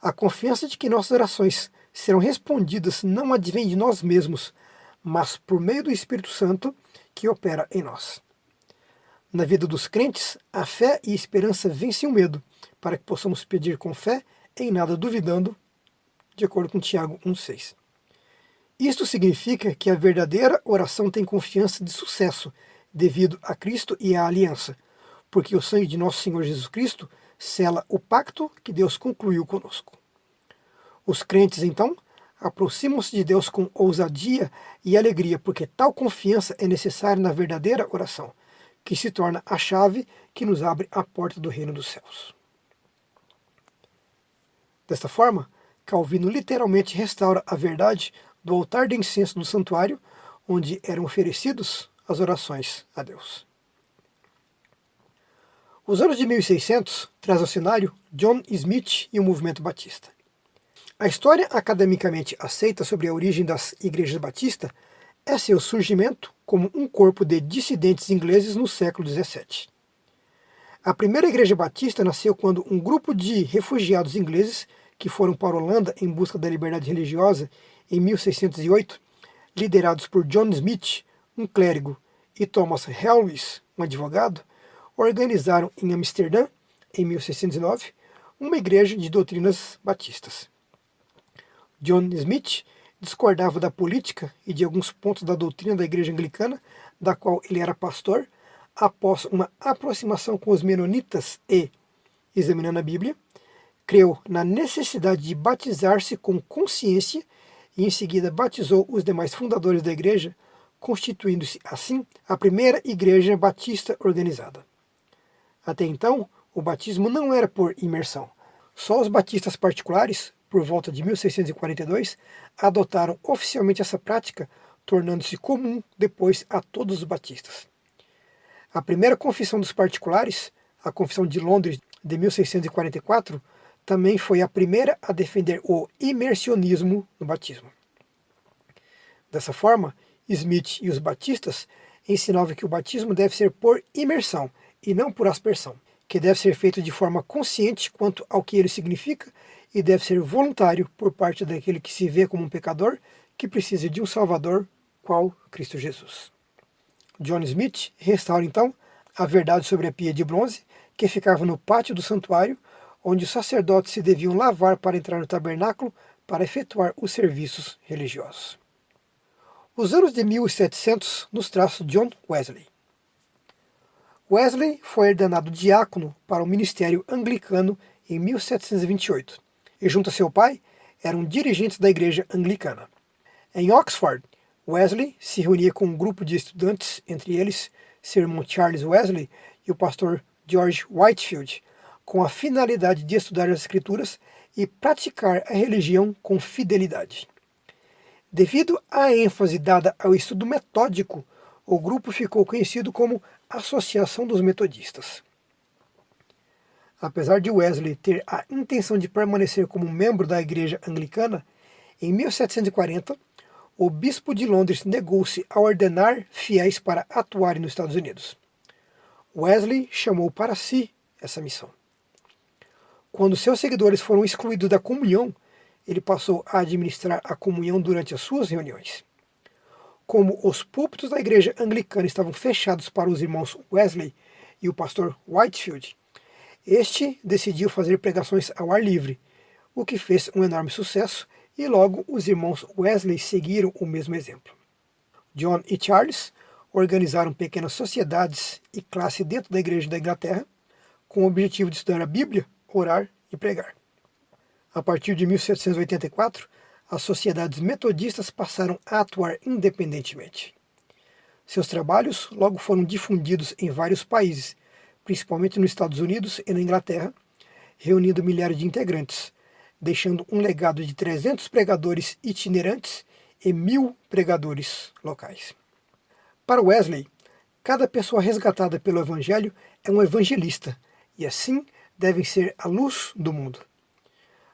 A confiança de que nossas orações serão respondidas não advém de nós mesmos, mas por meio do Espírito Santo que opera em nós. Na vida dos crentes, a fé e a esperança vencem o medo, para que possamos pedir com fé, em nada duvidando, de acordo com Tiago 1,6. Isto significa que a verdadeira oração tem confiança de sucesso, devido a Cristo e à aliança, porque o sangue de nosso Senhor Jesus Cristo sela o pacto que Deus concluiu conosco. Os crentes, então, aproximam-se de Deus com ousadia e alegria, porque tal confiança é necessária na verdadeira oração, que se torna a chave que nos abre a porta do reino dos céus. Desta forma, Calvino literalmente restaura a verdade do altar de incenso do santuário, onde eram oferecidos as orações a Deus. Os anos de 1600 traz ao cenário John Smith e o movimento batista. A história academicamente aceita sobre a origem das igrejas batistas é seu surgimento como um corpo de dissidentes ingleses no século XVII. A primeira igreja batista nasceu quando um grupo de refugiados ingleses que foram para a Holanda em busca da liberdade religiosa em 1608, liderados por John Smith, um clérigo, e Thomas Helwys, um advogado, organizaram em Amsterdã, em 1609, uma igreja de doutrinas batistas. John Smith discordava da política e de alguns pontos da doutrina da igreja anglicana, da qual ele era pastor, após uma aproximação com os menonitas e, examinando a Bíblia, creu na necessidade de batizar-se com consciência e em seguida batizou os demais fundadores da igreja, constituindo-se assim a primeira igreja batista organizada. Até então, o batismo não era por imersão. Só os batistas particulares, por volta de 1642, adotaram oficialmente essa prática, tornando-se comum depois a todos os batistas. A primeira confissão dos particulares, a Confissão de Londres de 1644, também foi a primeira a defender o imersionismo no batismo. Dessa forma, Smith e os batistas ensinavam que o batismo deve ser por imersão e não por aspersão, que deve ser feito de forma consciente quanto ao que ele significa e deve ser voluntário por parte daquele que se vê como um pecador que precisa de um Salvador, qual Cristo Jesus. John Smith restaura então a verdade sobre a pia de bronze que ficava no pátio do santuário, onde os sacerdotes se deviam lavar para entrar no tabernáculo para efetuar os serviços religiosos. Os anos de 1700 nos traz John Wesley. Wesley foi ordenado diácono para o ministério anglicano em 1728 e, junto a seu pai, eram dirigentes da igreja anglicana. Em Oxford, Wesley se reunia com um grupo de estudantes, entre eles seu irmão Charles Wesley e o pastor George Whitefield, com a finalidade de estudar as Escrituras e praticar a religião com fidelidade. Devido à ênfase dada ao estudo metódico, o grupo ficou conhecido como Associação dos Metodistas. Apesar de Wesley ter a intenção de permanecer como membro da igreja anglicana, em 1740, o bispo de Londres negou-se a ordenar fiéis para atuarem nos Estados Unidos. Wesley chamou para si essa missão. Quando seus seguidores foram excluídos da comunhão, ele passou a administrar a comunhão durante as suas reuniões. Como os púlpitos da igreja anglicana estavam fechados para os irmãos Wesley e o pastor Whitefield, este decidiu fazer pregações ao ar livre, o que fez um enorme sucesso e logo os irmãos Wesley seguiram o mesmo exemplo. John e Charles organizaram pequenas sociedades e classe dentro da igreja da Inglaterra, com o objetivo de estudar a Bíblia, orar e pregar. A partir de 1784, as sociedades metodistas passaram a atuar independentemente. Seus trabalhos logo foram difundidos em vários países, principalmente nos Estados Unidos e na Inglaterra, reunindo milhares de integrantes, deixando um legado de 300 pregadores itinerantes e 1000 pregadores locais. Para Wesley, cada pessoa resgatada pelo Evangelho é um evangelista, e assim devem ser a luz do mundo.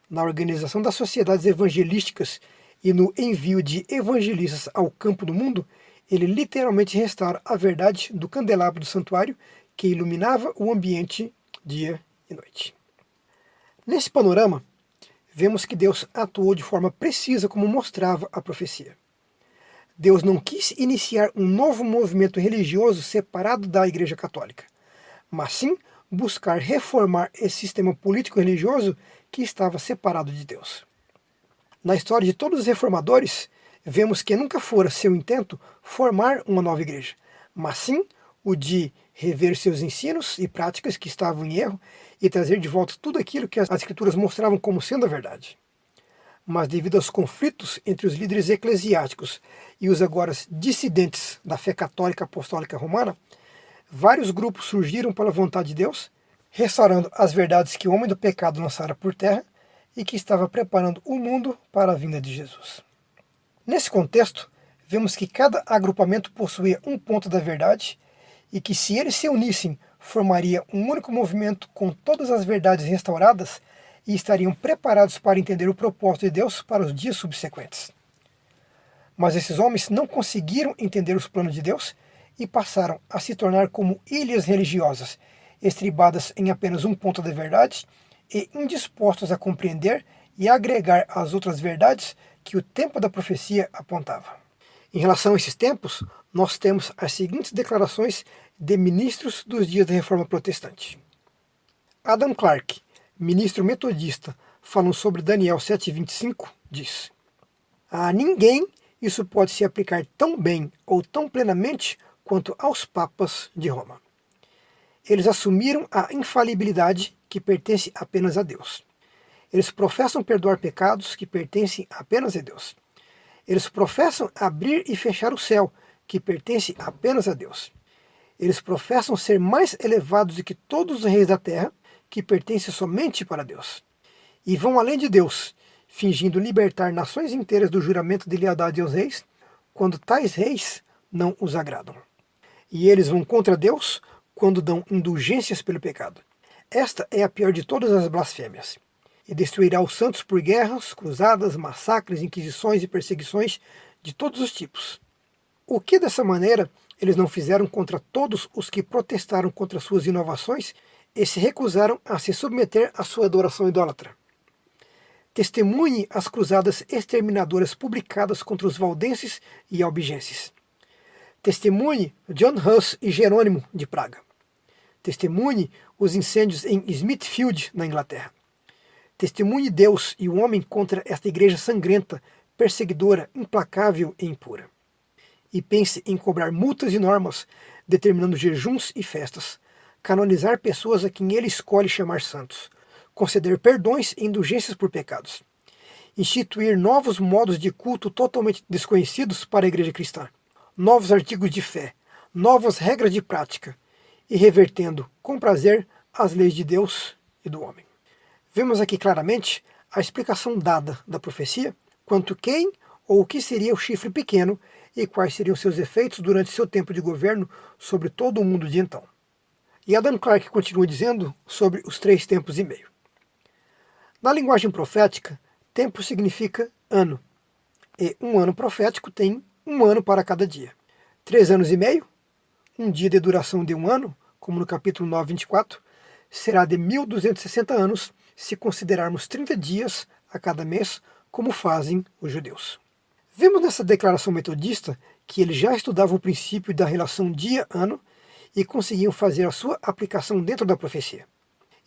Na organização das sociedades evangelísticas e no envio de evangelistas ao campo do mundo, ele literalmente restaura a verdade do candelabro do santuário que iluminava o ambiente dia e noite. Nesse panorama, vemos que Deus atuou de forma precisa como mostrava a profecia. Deus não quis iniciar um novo movimento religioso separado da Igreja Católica, mas sim buscar reformar esse sistema político-religioso que estava separado de Deus. Na história de todos os reformadores, vemos que nunca fora seu intento formar uma nova igreja, mas sim o de rever seus ensinos e práticas que estavam em erro e trazer de volta tudo aquilo que as Escrituras mostravam como sendo a verdade. Mas devido aos conflitos entre os líderes eclesiásticos e os agora dissidentes da fé católica apostólica romana, vários grupos surgiram pela vontade de Deus, restaurando as verdades que o homem do pecado lançara por terra e que estava preparando o mundo para a vinda de Jesus. Nesse contexto, vemos que cada agrupamento possuía um ponto da verdade e que, se eles se unissem, formaria um único movimento com todas as verdades restauradas e estariam preparados para entender o propósito de Deus para os dias subsequentes. Mas esses homens não conseguiram entender os planos de Deus e passaram a se tornar como ilhas religiosas, estribadas em apenas um ponto da verdade e indispostos a compreender e agregar as outras verdades que o tempo da profecia apontava. Em relação a esses tempos, nós temos as seguintes declarações de ministros dos dias da Reforma Protestante. Adam Clarke, ministro metodista, falando sobre Daniel 7,25, diz: a ninguém isso pode se aplicar tão bem ou tão plenamente quanto aos papas de Roma. Eles assumiram a infalibilidade que pertence apenas a Deus. Eles professam perdoar pecados que pertencem apenas a Deus. Eles professam abrir e fechar o céu, que pertence apenas a Deus. Eles professam ser mais elevados do que todos os reis da terra, que pertence somente para Deus. E vão além de Deus, fingindo libertar nações inteiras do juramento de lealdade aos reis, quando tais reis não os agradam. E eles vão contra Deus quando dão indulgências pelo pecado. Esta é a pior de todas as blasfêmias. E destruirá os santos por guerras, cruzadas, massacres, inquisições e perseguições de todos os tipos. O que dessa maneira eles não fizeram contra todos os que protestaram contra suas inovações e se recusaram a se submeter à sua adoração idólatra? Testemunhe as cruzadas exterminadoras publicadas contra os valdenses e albigenses. Testemunhe John Huss e Jerônimo de Praga. Testemunhe os incêndios em Smithfield, na Inglaterra. Testemunhe Deus e o homem contra esta igreja sangrenta, perseguidora, implacável e impura. E pense em cobrar multas e normas, determinando jejuns e festas, canonizar pessoas a quem ele escolhe chamar santos, conceder perdões e indulgências por pecados, instituir novos modos de culto totalmente desconhecidos para a igreja cristã, novos artigos de fé, novas regras de prática, e revertendo com prazer as leis de Deus e do homem. Vemos aqui claramente a explicação dada da profecia quanto quem ou o que seria o chifre pequeno e quais seriam seus efeitos durante seu tempo de governo sobre todo o mundo de então. E Adam Clarke continua dizendo sobre os 3 tempos e meio. Na linguagem profética, tempo significa ano, e um ano profético tem um ano para cada dia. 3 anos e meio, um dia de duração de um ano, como no capítulo 9, 24, será de 1260 anos, se considerarmos 30 dias a cada mês, como fazem os judeus. Vemos nessa declaração metodista que eles já estudavam o princípio da relação dia-ano e conseguiam fazer a sua aplicação dentro da profecia.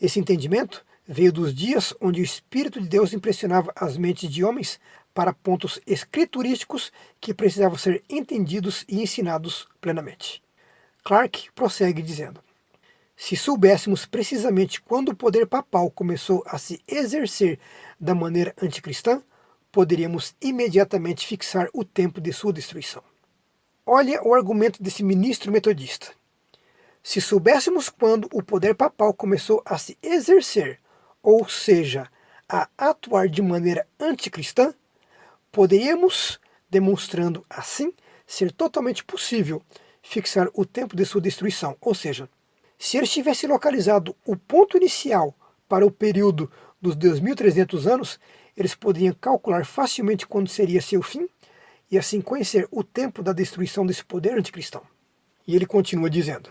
Esse entendimento veio dos dias onde o Espírito de Deus impressionava as mentes de homens para pontos escriturísticos que precisavam ser entendidos e ensinados plenamente. Clarke prossegue dizendo: se soubéssemos precisamente quando o poder papal começou a se exercer da maneira anticristã, poderíamos imediatamente fixar o tempo de sua destruição. Olha o argumento desse ministro metodista. Se soubéssemos quando o poder papal começou a se exercer, ou seja, a atuar de maneira anticristã, poderíamos, demonstrando assim ser totalmente possível, fixar o tempo de sua destruição, ou seja, se ele tivesse localizado o ponto inicial para o período dos 2.300 anos, eles poderiam calcular facilmente quando seria seu fim e assim conhecer o tempo da destruição desse poder anticristão. E ele continua dizendo: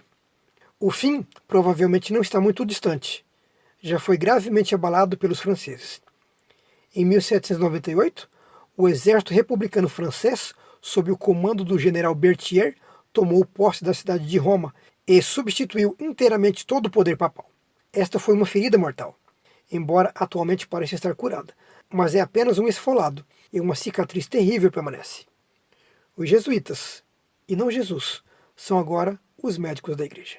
o fim provavelmente não está muito distante. Já foi gravemente abalado pelos franceses. Em 1798, o exército republicano francês, sob o comando do general Berthier, tomou posse da cidade de Roma e substituiu inteiramente todo o poder papal. Esta foi uma ferida mortal, embora atualmente pareça estar curada, mas é apenas um esfolado e uma cicatriz terrível permanece. Os jesuítas, e não Jesus, são agora os médicos da igreja.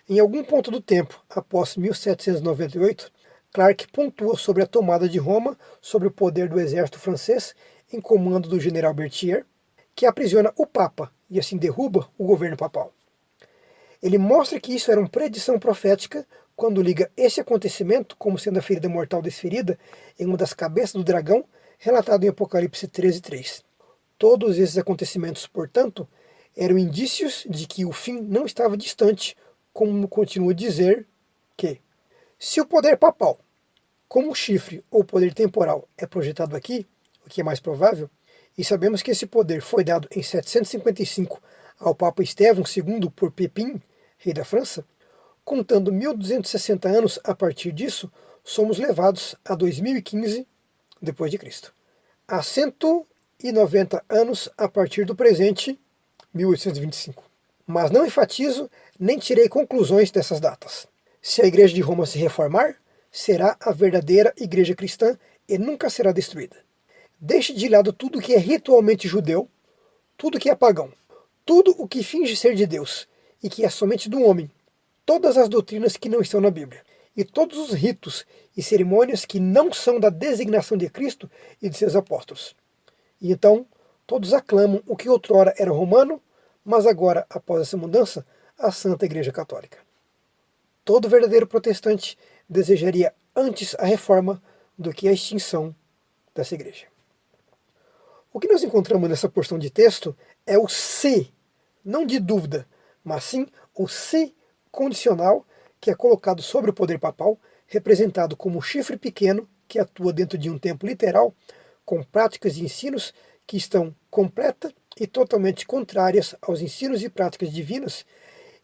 Em algum ponto do tempo, após 1798, Clarke pontua sobre a tomada de Roma sob o poder do exército francês em comando do general Berthier, que aprisiona o Papa e assim derruba o governo papal. Ele mostra que isso era uma predição profética quando liga esse acontecimento como sendo a ferida mortal desferida em uma das cabeças do dragão, relatado em Apocalipse 13:3. Todos esses acontecimentos, portanto, eram indícios de que o fim não estava distante, como continua a dizer que, se o poder papal, como chifre ou poder temporal, é projetado aqui, o que é mais provável, e sabemos que esse poder foi dado em 755 ao Papa Estevão II por Pepin, rei da França, Contando 1260 anos a partir disso, somos levados a 2015 depois de Cristo. A 190 anos a partir do presente, 1825. Mas não enfatizo nem tirei conclusões dessas datas. Se a Igreja de Roma se reformar, será a verdadeira Igreja cristã e nunca será destruída. Deixe de lado tudo que é ritualmente judeu, tudo que é pagão, tudo o que finge ser de Deus e que é somente do homem, todas as doutrinas que não estão na Bíblia, e todos os ritos e cerimônias que não são da designação de Cristo e de seus apóstolos. E então, todos aclamam o que outrora era romano, mas agora, após essa mudança, a Santa Igreja Católica. Todo verdadeiro protestante desejaria antes a reforma do que a extinção dessa igreja. O que nós encontramos nessa porção de texto é o se, não de dúvida, mas sim o se condicional que é colocado sobre o poder papal, representado como um chifre pequeno que atua dentro de um tempo literal, com práticas e ensinos que estão completa e totalmente contrárias aos ensinos e práticas divinas,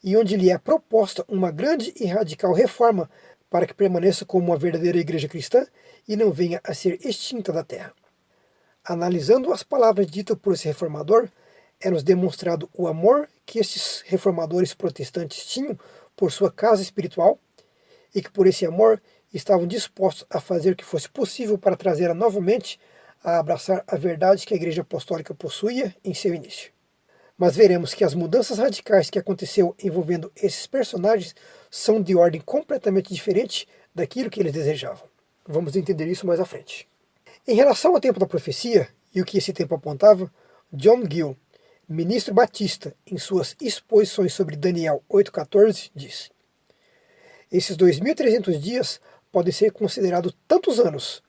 e onde lhe é proposta uma grande e radical reforma para que permaneça como uma verdadeira igreja cristã e não venha a ser extinta da terra. Analisando as palavras ditas por esse reformador, é-nos demonstrado o amor que esses reformadores protestantes tinham por sua casa espiritual e que por esse amor estavam dispostos a fazer o que fosse possível para trazê-la novamente a abraçar a verdade que a Igreja Apostólica possuía em seu início. Mas veremos que as mudanças radicais que aconteceu envolvendo esses personagens são de ordem completamente diferente daquilo que eles desejavam. Vamos entender isso mais à frente. Em relação ao tempo da profecia e o que esse tempo apontava, John Gill, ministro batista, em suas exposições sobre Daniel 8,14, diz: esses 2.300 dias podem ser considerados tantos anos,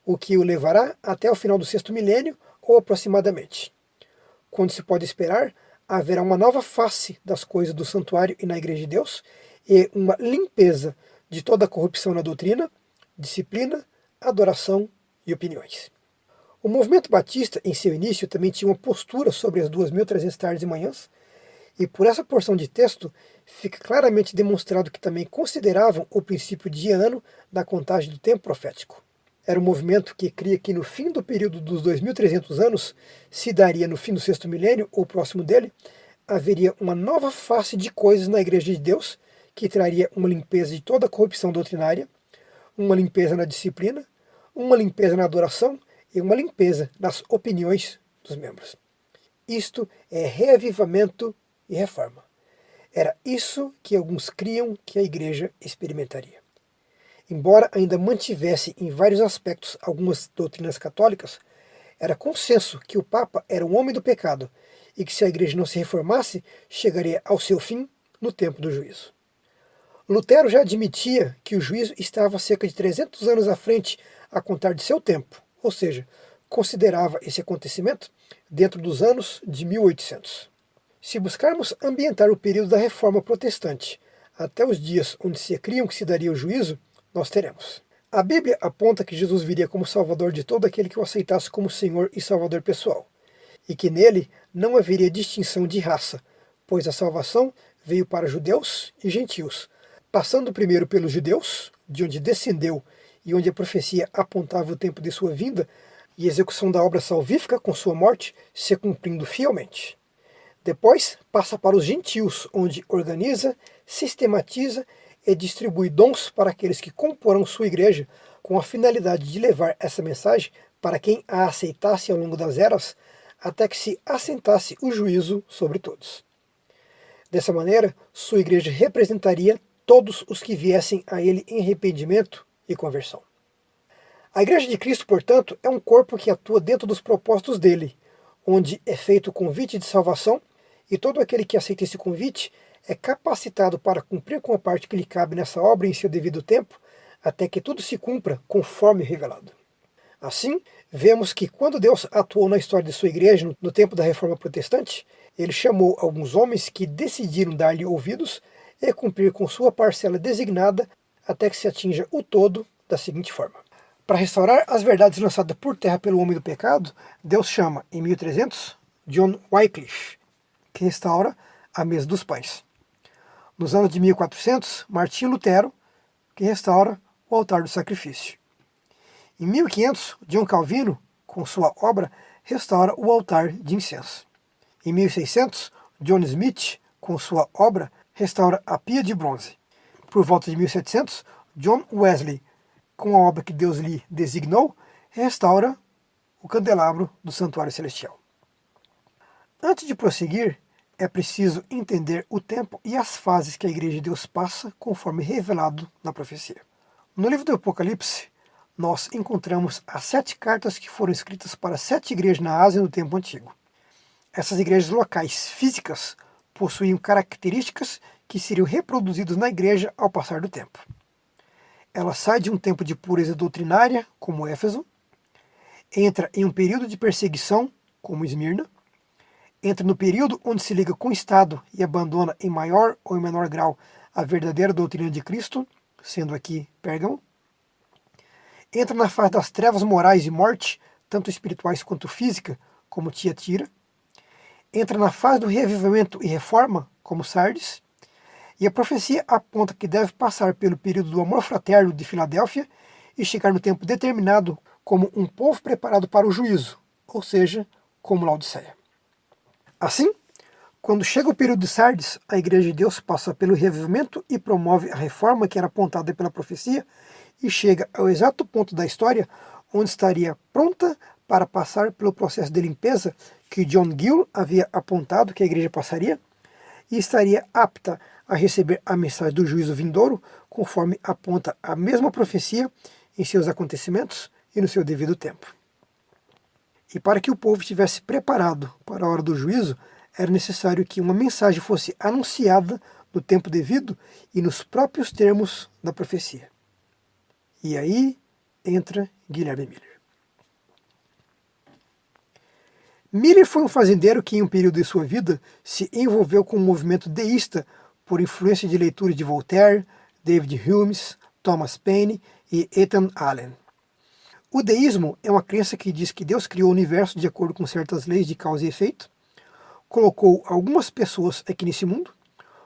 o que o levará até o final do sexto milênio ou aproximadamente. Quando se pode esperar, haverá uma nova face das coisas do santuário e na Igreja de Deus e uma limpeza de toda a corrupção na doutrina, disciplina, adoração e opiniões. O movimento batista, em seu início, também tinha uma postura sobre as 2.300 tardes e manhãs, e por essa porção de texto fica claramente demonstrado que também consideravam o princípio diano da contagem do tempo profético. Era um movimento que cria que no fim do período dos 2.300 anos, se daria no fim do sexto milênio, ou próximo dele, haveria uma nova face de coisas na Igreja de Deus, que traria uma limpeza de toda a corrupção doutrinária, uma limpeza na disciplina, uma limpeza na adoração e uma limpeza nas opiniões dos membros. Isto é reavivamento e reforma. Era isso que alguns criam que a Igreja experimentaria. Embora ainda mantivesse em vários aspectos algumas doutrinas católicas, era consenso que o Papa era um homem do pecado e que se a Igreja não se reformasse, chegaria ao seu fim no tempo do juízo. Lutero já admitia que o juízo estava cerca de 300 anos à frente a contar de seu tempo, ou seja, considerava esse acontecimento dentro dos anos de 1800. Se buscarmos ambientar o período da Reforma Protestante até os dias onde se criam que se daria o juízo, nós teremos. A Bíblia aponta que Jesus viria como Salvador de todo aquele que o aceitasse como Senhor e Salvador pessoal, e que nele não haveria distinção de raça, pois a salvação veio para judeus e gentios, passando primeiro pelos judeus, de onde descendeu e onde a profecia apontava o tempo de sua vinda e execução da obra salvífica com sua morte se cumprindo fielmente. Depois passa para os gentios, onde organiza, sistematiza e distribui dons para aqueles que comporão sua igreja com a finalidade de levar essa mensagem para quem a aceitasse ao longo das eras, até que se assentasse o juízo sobre todos. Dessa maneira, sua igreja representaria todos os que viessem a ele em arrependimento e conversão. A Igreja de Cristo, portanto, é um corpo que atua dentro dos propósitos dele, onde é feito o convite de salvação, e todo aquele que aceita esse convite é capacitado para cumprir com a parte que lhe cabe nessa obra em seu devido tempo, até que tudo se cumpra conforme revelado. Assim, vemos que quando Deus atuou na história de sua igreja no tempo da Reforma Protestante, ele chamou alguns homens que decidiram dar-lhe ouvidos e cumprir com sua parcela designada até que se atinja o todo da seguinte forma. Para restaurar as verdades lançadas por terra pelo homem do pecado, Deus chama, em 1300, John Wycliffe, que restaura a mesa dos pães. Nos anos de 1400, Martinho Lutero, que restaura o altar do sacrifício. Em 1500, John Calvino, com sua obra, restaura o altar de incenso. Em 1600, John Smith, com sua obra, restaura a pia de bronze. Por volta de 1700, John Wesley, com a obra que Deus lhe designou, restaura o candelabro do santuário celestial. Antes de prosseguir, é preciso entender o tempo e as fases que a Igreja de Deus passa conforme revelado na profecia. No livro do Apocalipse, nós encontramos as 7 cartas que foram escritas para 7 igrejas na Ásia no tempo antigo. Essas igrejas locais físicas possuíam características que seriam reproduzidas na igreja ao passar do tempo. Ela sai de um tempo de pureza doutrinária, como Éfeso, entra em um período de perseguição, como Esmirna, entra no período onde se liga com o Estado e abandona em maior ou em menor grau a verdadeira doutrina de Cristo, sendo aqui Pérgamo, entra na fase das trevas morais e morte, tanto espirituais quanto física, como Tiatira, entra na fase do reavivamento e reforma, como Sardes, e a profecia aponta que deve passar pelo período do amor fraterno de Filadélfia e chegar no tempo determinado como um povo preparado para o juízo, ou seja, como Laodiceia. Assim, quando chega o período de Sardes, a Igreja de Deus passa pelo reavivamento e promove a reforma que era apontada pela profecia e chega ao exato ponto da história onde estaria pronta para passar pelo processo de limpeza que John Gill havia apontado que a igreja passaria e estaria apta a receber a mensagem do juízo vindouro, conforme aponta a mesma profecia em seus acontecimentos e no seu devido tempo. E para que o povo estivesse preparado para a hora do juízo, era necessário que uma mensagem fosse anunciada no tempo devido e nos próprios termos da profecia. E aí entra Guilherme Miller. Miller foi um fazendeiro que, em um período de sua vida, se envolveu com o movimento deísta por influência de leituras de Voltaire, David Hume, Thomas Paine e Ethan Allen. O deísmo é uma crença que diz que Deus criou o universo de acordo com certas leis de causa e efeito, colocou algumas pessoas aqui nesse mundo,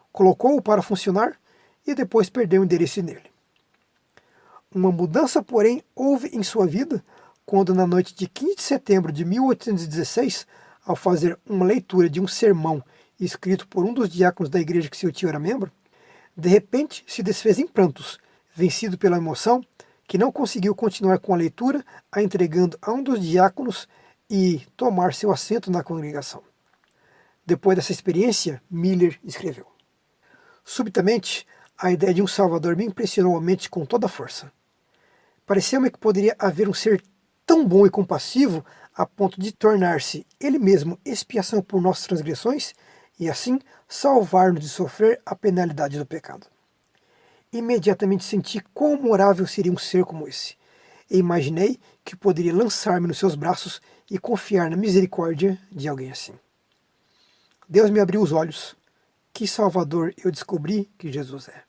colocou-o para funcionar e depois perdeu o endereço nele. Uma mudança, porém, houve em sua vida quando, na noite de 15 de setembro de 1816, ao fazer uma leitura de um sermão escrito por um dos diáconos da igreja que seu tio era membro, de repente se desfez em prantos, vencido pela emoção, que não conseguiu continuar com a leitura, a entregando a um dos diáconos e tomar seu assento na congregação. Depois dessa experiência, Miller escreveu: subitamente, a ideia de um Salvador me impressionou a mente com toda a força. Pareceu-me que poderia haver um ser tão bom e compassivo a ponto de tornar-se ele mesmo expiação por nossas transgressões e assim salvar-nos de sofrer a penalidade do pecado. Imediatamente senti quão morável seria um ser como esse, e imaginei que poderia lançar-me nos seus braços e confiar na misericórdia de alguém assim. Deus me abriu os olhos. Que Salvador eu descobri que Jesus é.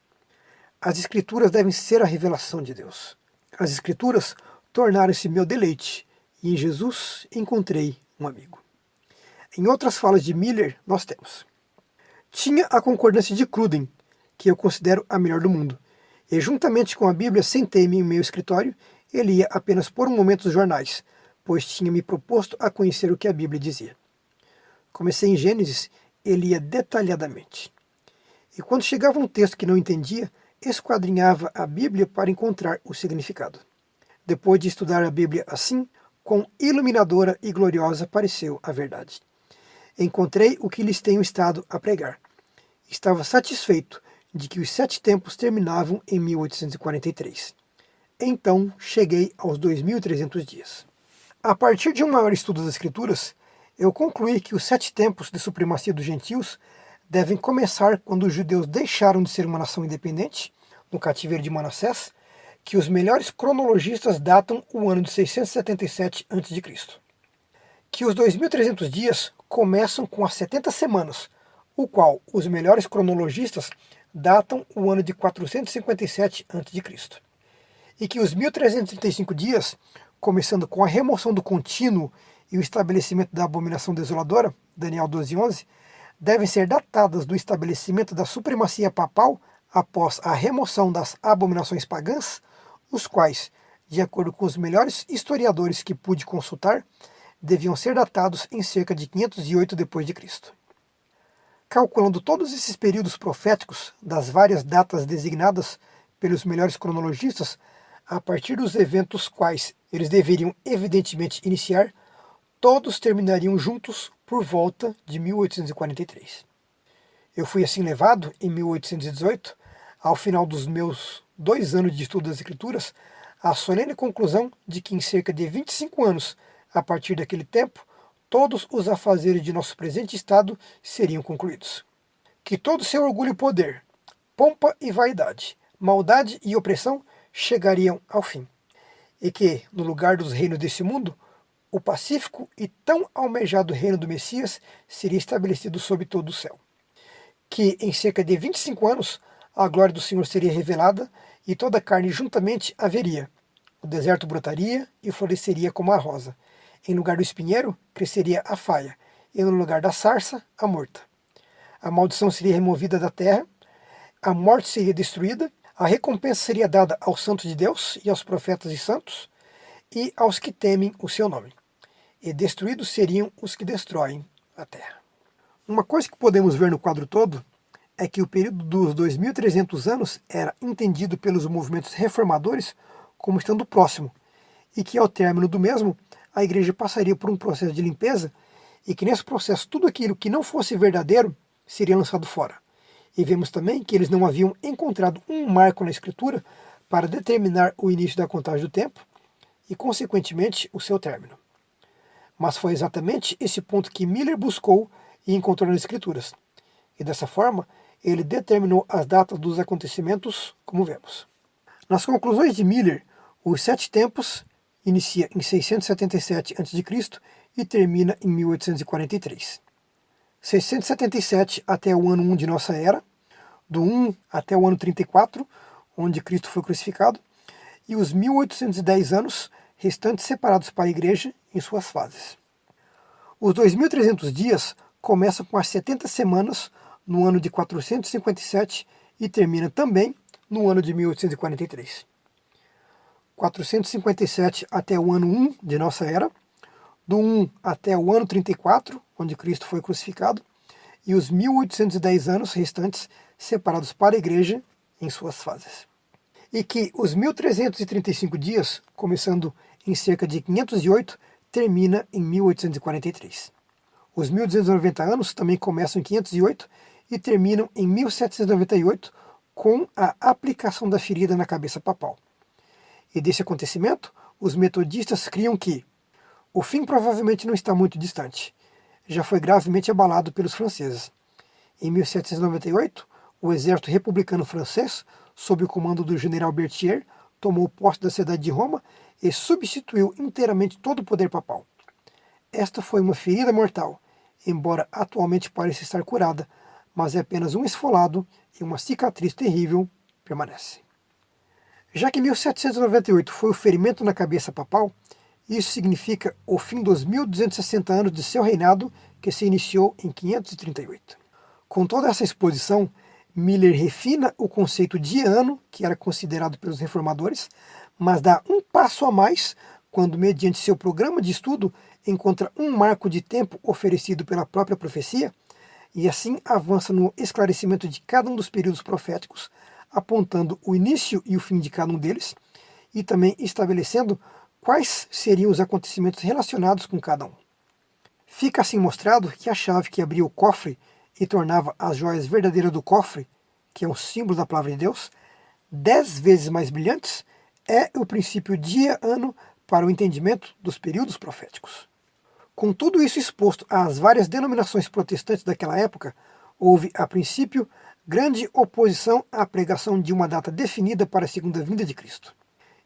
As Escrituras devem ser a revelação de Deus. As Escrituras tornaram-se meu deleite, e em Jesus encontrei um amigo. Em outras falas de Miller, nós temos: tinha a concordância de Cruden, que eu considero a melhor do mundo, e juntamente com a Bíblia sentei-me em meu escritório e lia apenas por um momento os jornais, pois tinha me proposto a conhecer o que a Bíblia dizia. Comecei em Gênesis e lia detalhadamente. E quando chegava um texto que não entendia, esquadrinhava a Bíblia para encontrar o significado. Depois de estudar a Bíblia assim, quão iluminadora e gloriosa pareceu a verdade. Encontrei o que lhes tenho estado a pregar. Estava satisfeito de que os 7 tempos terminavam em 1843. Então cheguei aos 2.300 dias. A partir de um maior estudo das Escrituras, eu concluí que os 7 tempos de supremacia dos gentios devem começar quando os judeus deixaram de ser uma nação independente, no cativeiro de Manassés, que os melhores cronologistas datam o ano de 677 a.C. Que os 2.300 dias começam com as 70 semanas, o qual os melhores cronologistas datam o ano de 457 a.C. E que os 1.335 dias, começando com a remoção do contínuo e o estabelecimento da abominação desoladora, Daniel 12:11, devem ser datadas do estabelecimento da supremacia papal após a remoção das abominações pagãs, os quais, de acordo com os melhores historiadores que pude consultar, deviam ser datados em cerca de 508 d.C. Calculando todos esses períodos proféticos das várias datas designadas pelos melhores cronologistas, a partir dos eventos quais eles deveriam evidentemente iniciar, todos terminariam juntos por volta de 1843. Eu fui assim levado, em 1818, ao final dos meus 2 anos de estudo das Escrituras, à solene conclusão de que em cerca de 25 anos, a partir daquele tempo, todos os afazeres de nosso presente estado seriam concluídos. Que todo seu orgulho e poder, pompa e vaidade, maldade e opressão chegariam ao fim, e que, no lugar dos reinos desse mundo, o pacífico e tão almejado reino do Messias seria estabelecido sobre todo o céu. Que, em cerca de 25 anos, a glória do Senhor seria revelada e toda a carne juntamente haveria. O deserto brotaria e floresceria como a rosa. Em lugar do espinheiro, cresceria a faia, e no lugar da sarça, a morta. A maldição seria removida da terra, a morte seria destruída, a recompensa seria dada aos santos de Deus e aos profetas e santos, e aos que temem o seu nome. E destruídos seriam os que destroem a terra. Uma coisa que podemos ver no quadro todo é que o período dos 2.300 anos era entendido pelos movimentos reformadores como estando próximo, e que ao término do mesmo, a igreja passaria por um processo de limpeza, e que nesse processo tudo aquilo que não fosse verdadeiro seria lançado fora. E vemos também que eles não haviam encontrado um marco na Escritura para determinar o início da contagem do tempo e, consequentemente, o seu término. Mas foi exatamente esse ponto que Miller buscou e encontrou nas Escrituras. E dessa forma, ele determinou as datas dos acontecimentos, como vemos. Nas conclusões de Miller, os 7 tempos inicia em 677 a.C. e termina em 1843. 677 até o ano 1 de nossa era, do 1 até o ano 34, onde Cristo foi crucificado, e os 1810 anos restantes separados para a igreja em suas fases. Os 2.300 dias começam com as 70 semanas no ano de 457 e terminam também no ano de 1843. 457 até o ano 1 de nossa era, do 1 até o ano 34, onde Cristo foi crucificado, e os 1810 anos restantes separados para a igreja em suas fases. E que os 1.335 dias, começando em cerca de 508, termina em 1843. Os 1.290 anos também começam em 508 e terminam em 1798 com a aplicação da ferida na cabeça papal. E desse acontecimento, os metodistas criam que o fim provavelmente não está muito distante. Já foi gravemente abalado pelos franceses. Em 1798, o exército republicano francês, sob o comando do general Berthier, tomou posse da cidade de Roma e substituiu inteiramente todo o poder papal. Esta foi uma ferida mortal, embora atualmente pareça estar curada, mas é apenas um esfolado e uma cicatriz terrível permanece. Já que 1798 foi o ferimento na cabeça papal, isso significa o fim dos 1.260 anos de seu reinado, que se iniciou em 538. Com toda essa exposição, Miller refina o conceito de ano, que era considerado pelos reformadores, mas dá um passo a mais quando, mediante seu programa de estudo, encontra um marco de tempo oferecido pela própria profecia, e assim avança no esclarecimento de cada um dos períodos proféticos, apontando o início e o fim de cada um deles, e também estabelecendo quais seriam os acontecimentos relacionados com cada um. Fica assim mostrado que a chave que abria o cofre e tornava as joias verdadeiras do cofre, que é um símbolo da palavra de Deus, 10 vezes mais brilhantes, é o princípio dia-ano para o entendimento dos períodos proféticos. Com tudo isso exposto às várias denominações protestantes daquela época, houve, a princípio, grande oposição à pregação de uma data definida para a segunda vinda de Cristo.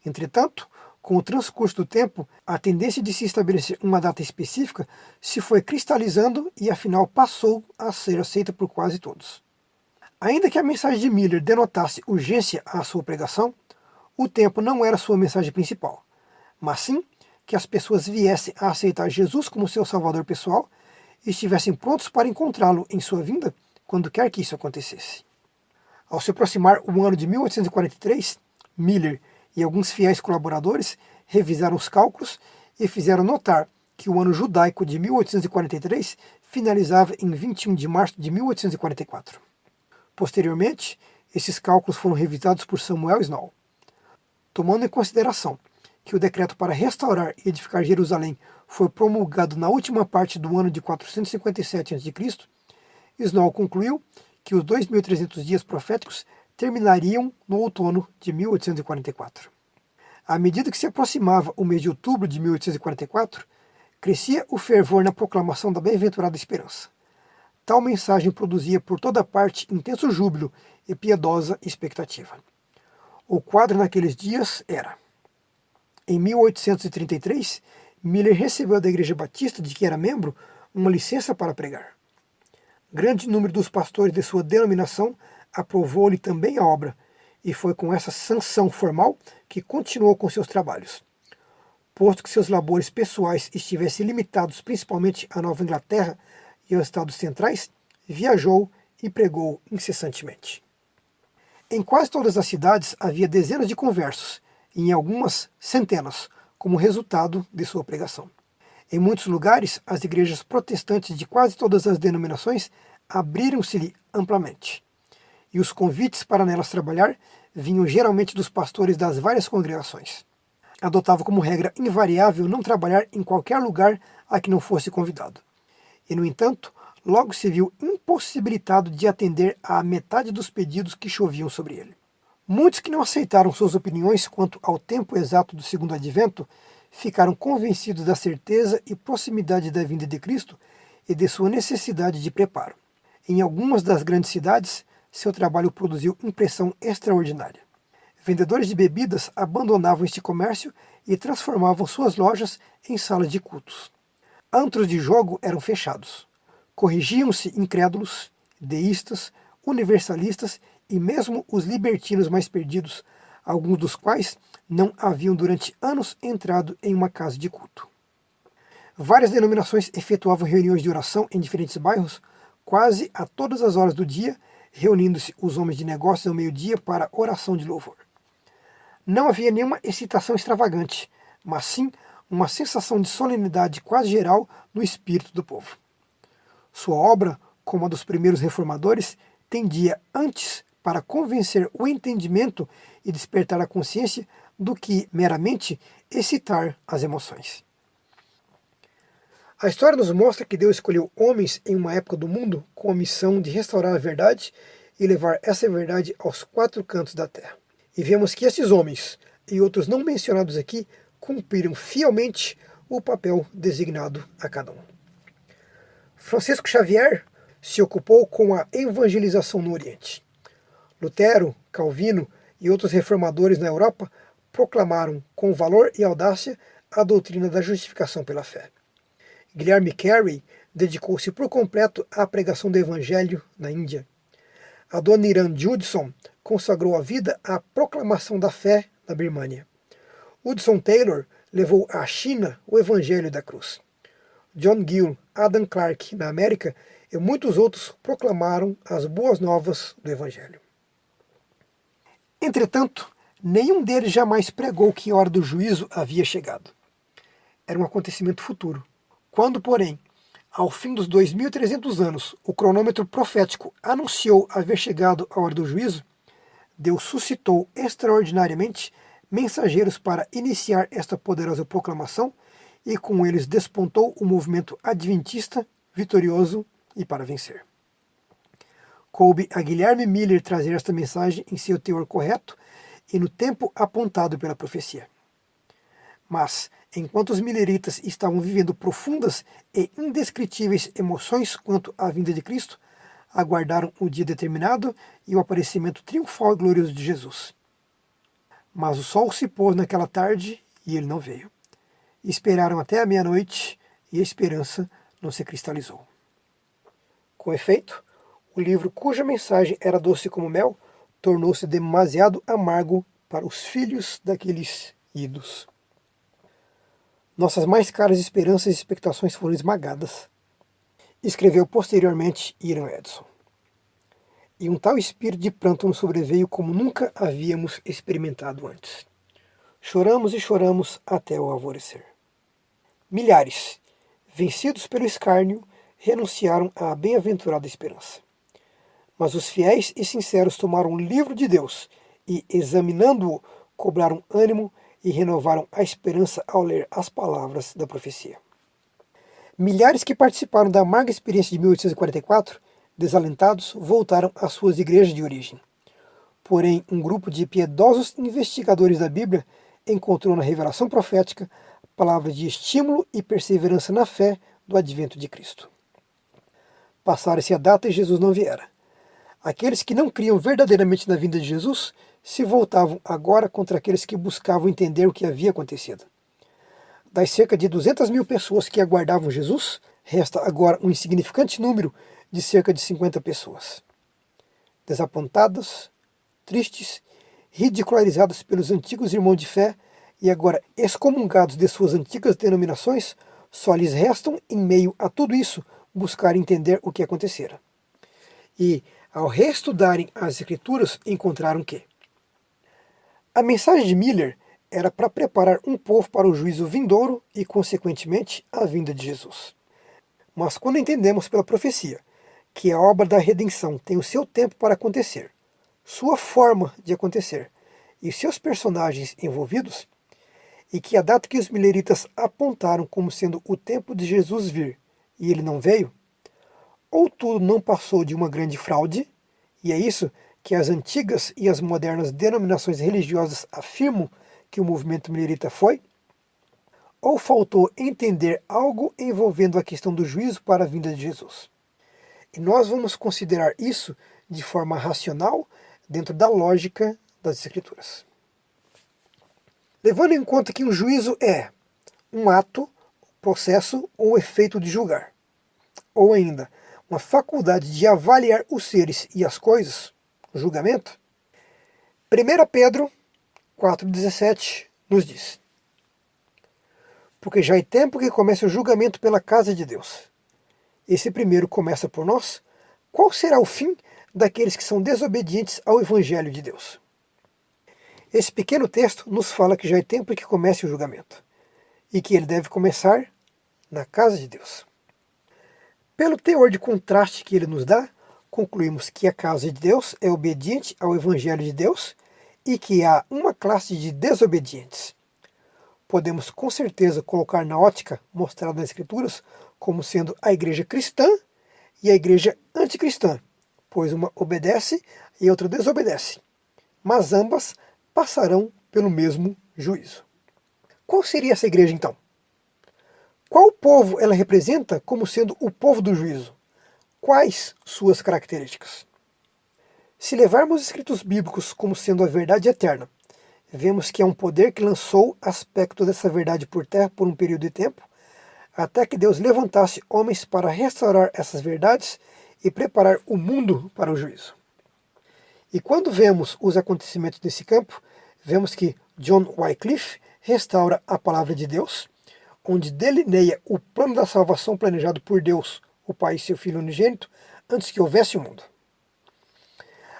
Entretanto, com o transcurso do tempo, a tendência de se estabelecer uma data específica se foi cristalizando e afinal passou a ser aceita por quase todos. Ainda que a mensagem de Miller denotasse urgência à sua pregação, o tempo não era sua mensagem principal, mas sim que as pessoas viessem a aceitar Jesus como seu salvador pessoal e estivessem prontos para encontrá-lo em sua vinda, quando quer que isso acontecesse. Ao se aproximar o ano de 1843, Miller e alguns fiéis colaboradores revisaram os cálculos e fizeram notar que o ano judaico de 1843 finalizava em 21 de março de 1844. Posteriormente, esses cálculos foram revisados por Samuel Snow. Tomando em consideração que o decreto para restaurar e edificar Jerusalém foi promulgado na última parte do ano de 457 a.C., Snow concluiu que os 2.300 dias proféticos terminariam no outono de 1844. À medida que se aproximava o mês de outubro de 1844, crescia o fervor na proclamação da bem-aventurada esperança. Tal mensagem produzia por toda parte intenso júbilo e piedosa expectativa. O quadro naqueles dias era: em 1833, Miller recebeu da Igreja Batista, de que era membro, uma licença para pregar. Grande número dos pastores de sua denominação aprovou-lhe também a obra, e foi com essa sanção formal que continuou com seus trabalhos. Posto que seus labores pessoais estivessem limitados principalmente à Nova Inglaterra e aos Estados Centrais, viajou e pregou incessantemente. Em quase todas as cidades havia dezenas de conversos, e em algumas centenas, como resultado de sua pregação. Em muitos lugares, as igrejas protestantes de quase todas as denominações abriram-se-lhe amplamente, e os convites para nelas trabalhar vinham geralmente dos pastores das várias congregações. Adotava como regra invariável não trabalhar em qualquer lugar a que não fosse convidado. E, no entanto, logo se viu impossibilitado de atender à metade dos pedidos que choviam sobre ele. Muitos que não aceitaram suas opiniões quanto ao tempo exato do segundo advento ficaram convencidos da certeza e proximidade da vinda de Cristo e de sua necessidade de preparo. Em algumas das grandes cidades, seu trabalho produziu impressão extraordinária. Vendedores de bebidas abandonavam este comércio e transformavam suas lojas em salas de cultos. Antros de jogo eram fechados. Corrigiam-se incrédulos, deístas, universalistas e mesmo os libertinos mais perdidos, alguns dos quais não haviam durante anos entrado em uma casa de culto. Várias denominações efetuavam reuniões de oração em diferentes bairros, quase a todas as horas do dia, reunindo-se os homens de negócios ao meio-dia para oração de louvor. Não havia nenhuma excitação extravagante, mas sim uma sensação de solenidade quase geral no espírito do povo. Sua obra, como a dos primeiros reformadores, tendia antes para convencer o entendimento e despertar a consciência do que meramente excitar as emoções. A história nos mostra que Deus escolheu homens em uma época do mundo com a missão de restaurar a verdade e levar essa verdade aos quatro cantos da terra. E vemos que esses homens, e outros não mencionados aqui, cumpriram fielmente o papel designado a cada um. Francisco Xavier se ocupou com a evangelização no Oriente. Lutero, Calvino e outros reformadores na Europa proclamaram com valor e audácia a doutrina da justificação pela fé. Guilherme Carey dedicou-se por completo à pregação do Evangelho na Índia. Adoniram Judson consagrou a vida à proclamação da fé na Birmânia. Hudson Taylor levou à China o Evangelho da Cruz. John Gill, Adam Clarke na América e muitos outros proclamaram as boas novas do Evangelho. Entretanto, nenhum deles jamais pregou que a hora do juízo havia chegado. Era um acontecimento futuro. Quando, porém, ao fim dos 2.300 anos, o cronômetro profético anunciou haver chegado a hora do juízo, Deus suscitou extraordinariamente mensageiros para iniciar esta poderosa proclamação e com eles despontou o movimento adventista vitorioso e para vencer. Coube a Guilherme Miller trazer esta mensagem em seu teor correto e no tempo apontado pela profecia. Mas, enquanto os milleritas estavam vivendo profundas e indescritíveis emoções quanto à vinda de Cristo, aguardaram o dia determinado e o aparecimento triunfal e glorioso de Jesus. Mas o sol se pôs naquela tarde e ele não veio. Esperaram até a meia-noite e a esperança não se cristalizou. Com efeito, o livro cuja mensagem era doce como mel tornou-se demasiado amargo para os filhos daqueles idos. Nossas mais caras esperanças e expectações foram esmagadas. escreveu posteriormente Irving Edson. E um tal espírito de pranto nos sobreveio como nunca havíamos experimentado antes. Choramos e choramos até o alvorecer. Milhares, vencidos pelo escárnio, renunciaram à bem-aventurada esperança. Mas os fiéis e sinceros tomaram o livro de Deus e, examinando-o, cobraram ânimo e renovaram a esperança ao ler as palavras da profecia. Milhares que participaram da amarga experiência de 1844, desalentados, voltaram às suas igrejas de origem. Porém, um grupo de piedosos investigadores da Bíblia encontrou na revelação profética palavras de estímulo e perseverança na fé do advento de Cristo. Passara-se a data e Jesus não viera. Aqueles que não criam verdadeiramente na vinda de Jesus se voltavam agora contra aqueles que buscavam entender o que havia acontecido. Das cerca de 200.000 pessoas que aguardavam Jesus, resta agora um insignificante número de cerca de 50 pessoas. Desapontadas, tristes, ridicularizadas pelos antigos irmãos de fé e agora excomungados de suas antigas denominações, só lhes restam, em meio a tudo isso, buscar entender o que acontecera. E, ao reestudarem as Escrituras, encontraram que a mensagem de Miller era para preparar um povo para o juízo vindouro e, consequentemente, a vinda de Jesus. Mas quando entendemos pela profecia que a obra da redenção tem o seu tempo para acontecer, sua forma de acontecer e seus personagens envolvidos, e que a data que os milleritas apontaram como sendo o tempo de Jesus vir e ele não veio, ou tudo não passou de uma grande fraude, e é isso que as antigas e as modernas denominações religiosas afirmam que o movimento millerita foi, ou faltou entender algo envolvendo a questão do juízo para a vinda de Jesus. E nós vamos considerar isso de forma racional dentro da lógica das Escrituras. Levando em conta que um juízo é um ato, processo ou efeito de julgar, ou ainda uma faculdade de avaliar os seres e as coisas, o julgamento, 1 Pedro 4,17 nos diz: porque já é tempo que comece o julgamento pela casa de Deus. Esse primeiro começa por nós. Qual será o fim daqueles que são desobedientes ao Evangelho de Deus? Esse pequeno texto nos fala que já é tempo que comece o julgamento, e que ele deve começar na casa de Deus. Pelo teor de contraste que ele nos dá, concluímos que a casa de Deus é obediente ao Evangelho de Deus e que há uma classe de desobedientes. Podemos com certeza colocar na ótica mostrada nas Escrituras como sendo a igreja cristã e a igreja anticristã, pois uma obedece e a outra desobedece, mas ambas passarão pelo mesmo juízo. Qual seria essa igreja então? Qual povo ela representa como sendo o povo do juízo? Quais suas características? Se levarmos os escritos bíblicos como sendo a verdade eterna, vemos que é um poder que lançou aspectos dessa verdade por terra por um período de tempo, até que Deus levantasse homens para restaurar essas verdades e preparar o mundo para o juízo. E quando vemos os acontecimentos desse campo, vemos que John Wycliffe restaura a palavra de Deus, onde delineia o plano da salvação planejado por Deus, o Pai e seu Filho unigênito, antes que houvesse o mundo.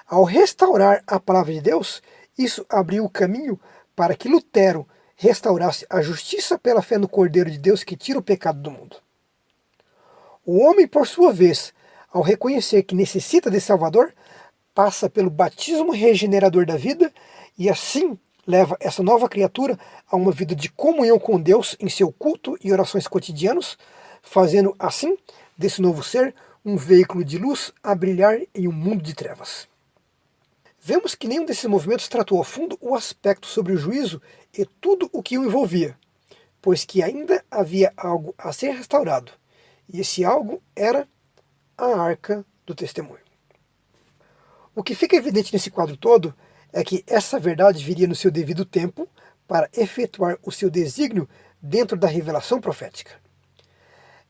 Ao restaurar a palavra de Deus, isso abriu o caminho para que Lutero restaurasse a justiça pela fé no Cordeiro de Deus que tira o pecado do mundo. O homem, por sua vez, ao reconhecer que necessita de Salvador, passa pelo batismo regenerador da vida e assim leva essa nova criatura a uma vida de comunhão com Deus em seu culto e orações cotidianos, fazendo assim desse novo ser um veículo de luz a brilhar em um mundo de trevas. Vemos que nenhum desses movimentos tratou a fundo o aspecto sobre o juízo e tudo o que o envolvia, pois que ainda havia algo a ser restaurado, e esse algo era a Arca do Testemunho. O que fica evidente nesse quadro todo é que essa verdade viria no seu devido tempo para efetuar o seu desígnio dentro da revelação profética.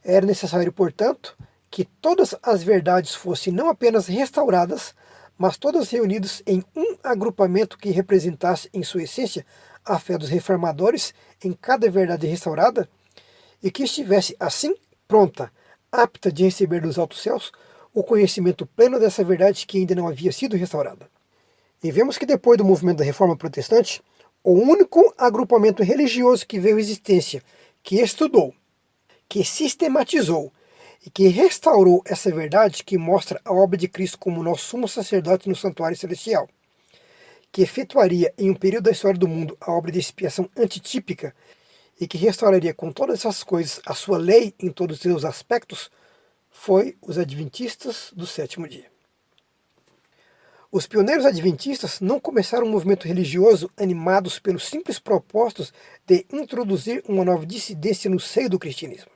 Era necessário, portanto, que todas as verdades fossem não apenas restauradas, mas todas reunidas em um agrupamento que representasse em sua essência a fé dos reformadores em cada verdade restaurada, e que estivesse assim pronta apta de receber dos altos céus o conhecimento pleno dessa verdade que ainda não havia sido restaurada. E vemos que depois do movimento da Reforma Protestante, o único agrupamento religioso que veio à existência, que estudou, que sistematizou e que restaurou essa verdade que mostra a obra de Cristo como nosso sumo sacerdote no santuário celestial, que efetuaria em um período da história do mundo a obra de expiação antitípica e que restauraria com todas essas coisas a sua lei em todos os seus aspectos, foi os adventistas do sétimo dia. Os pioneiros adventistas não começaram um movimento religioso animados pelos simples propósitos de introduzir uma nova dissidência no seio do cristianismo.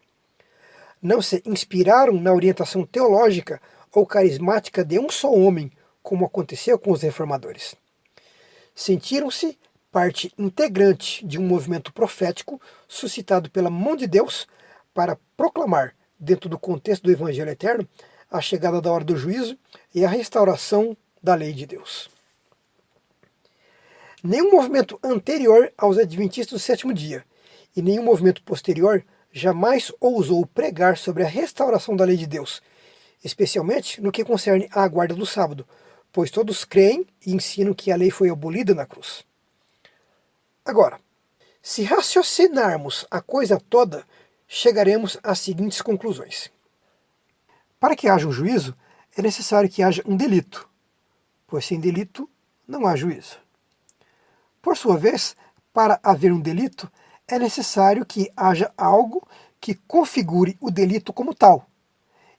Não se inspiraram na orientação teológica ou carismática de um só homem, como aconteceu com os reformadores. Sentiram-se parte integrante de um movimento profético suscitado pela mão de Deus para proclamar, dentro do contexto do Evangelho Eterno, a chegada da hora do juízo e a restauração da lei de Deus. Nenhum movimento anterior aos adventistas do sétimo dia e nenhum movimento posterior jamais ousou pregar sobre a restauração da lei de Deus, especialmente no que concerne à guarda do sábado, pois todos creem e ensinam que a lei foi abolida na cruz. Agora, se raciocinarmos a coisa toda, chegaremos às seguintes conclusões. Para que haja um juízo, é necessário que haja um delito, pois sem delito não há juízo. Por sua vez, para haver um delito, é necessário que haja algo que configure o delito como tal.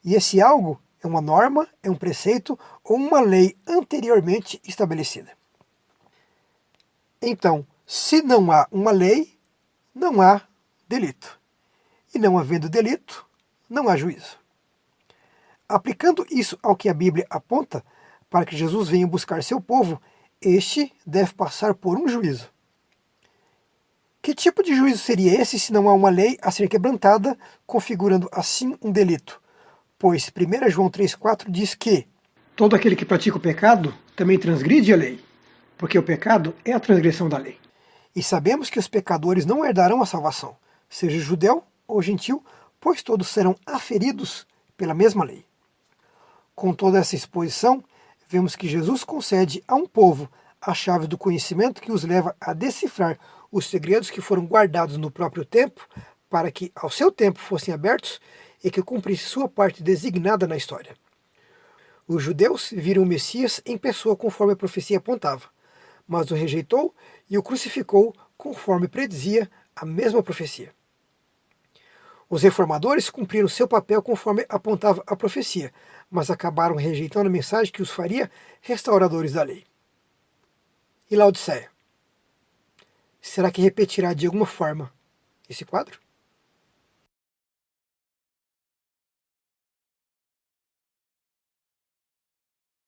E esse algo é uma norma, é um preceito ou uma lei anteriormente estabelecida. Então, se não há uma lei, não há delito. E não havendo delito, não há juízo. Aplicando isso ao que a Bíblia aponta, para que Jesus venha buscar seu povo, este deve passar por um juízo. Que tipo de juízo seria esse se não há uma lei a ser quebrantada, configurando assim um delito? Pois 1 João 3,4 diz que todo aquele que pratica o pecado também transgride a lei, porque o pecado é a transgressão da lei. E sabemos que os pecadores não herdarão a salvação, seja judeu ou gentil, pois todos serão aferidos pela mesma lei. Com toda essa exposição, vemos que Jesus concede a um povo a chave do conhecimento que os leva a decifrar os segredos que foram guardados no próprio tempo, para que ao seu tempo fossem abertos e que cumprisse sua parte designada na história. Os judeus viram o Messias em pessoa conforme a profecia apontava, mas o rejeitou e o crucificou conforme predizia a mesma profecia. Os reformadores cumpriram seu papel conforme apontava a profecia, mas acabaram rejeitando a mensagem que os faria restauradores da lei. E Laodiceia? Será que repetirá de alguma forma esse quadro?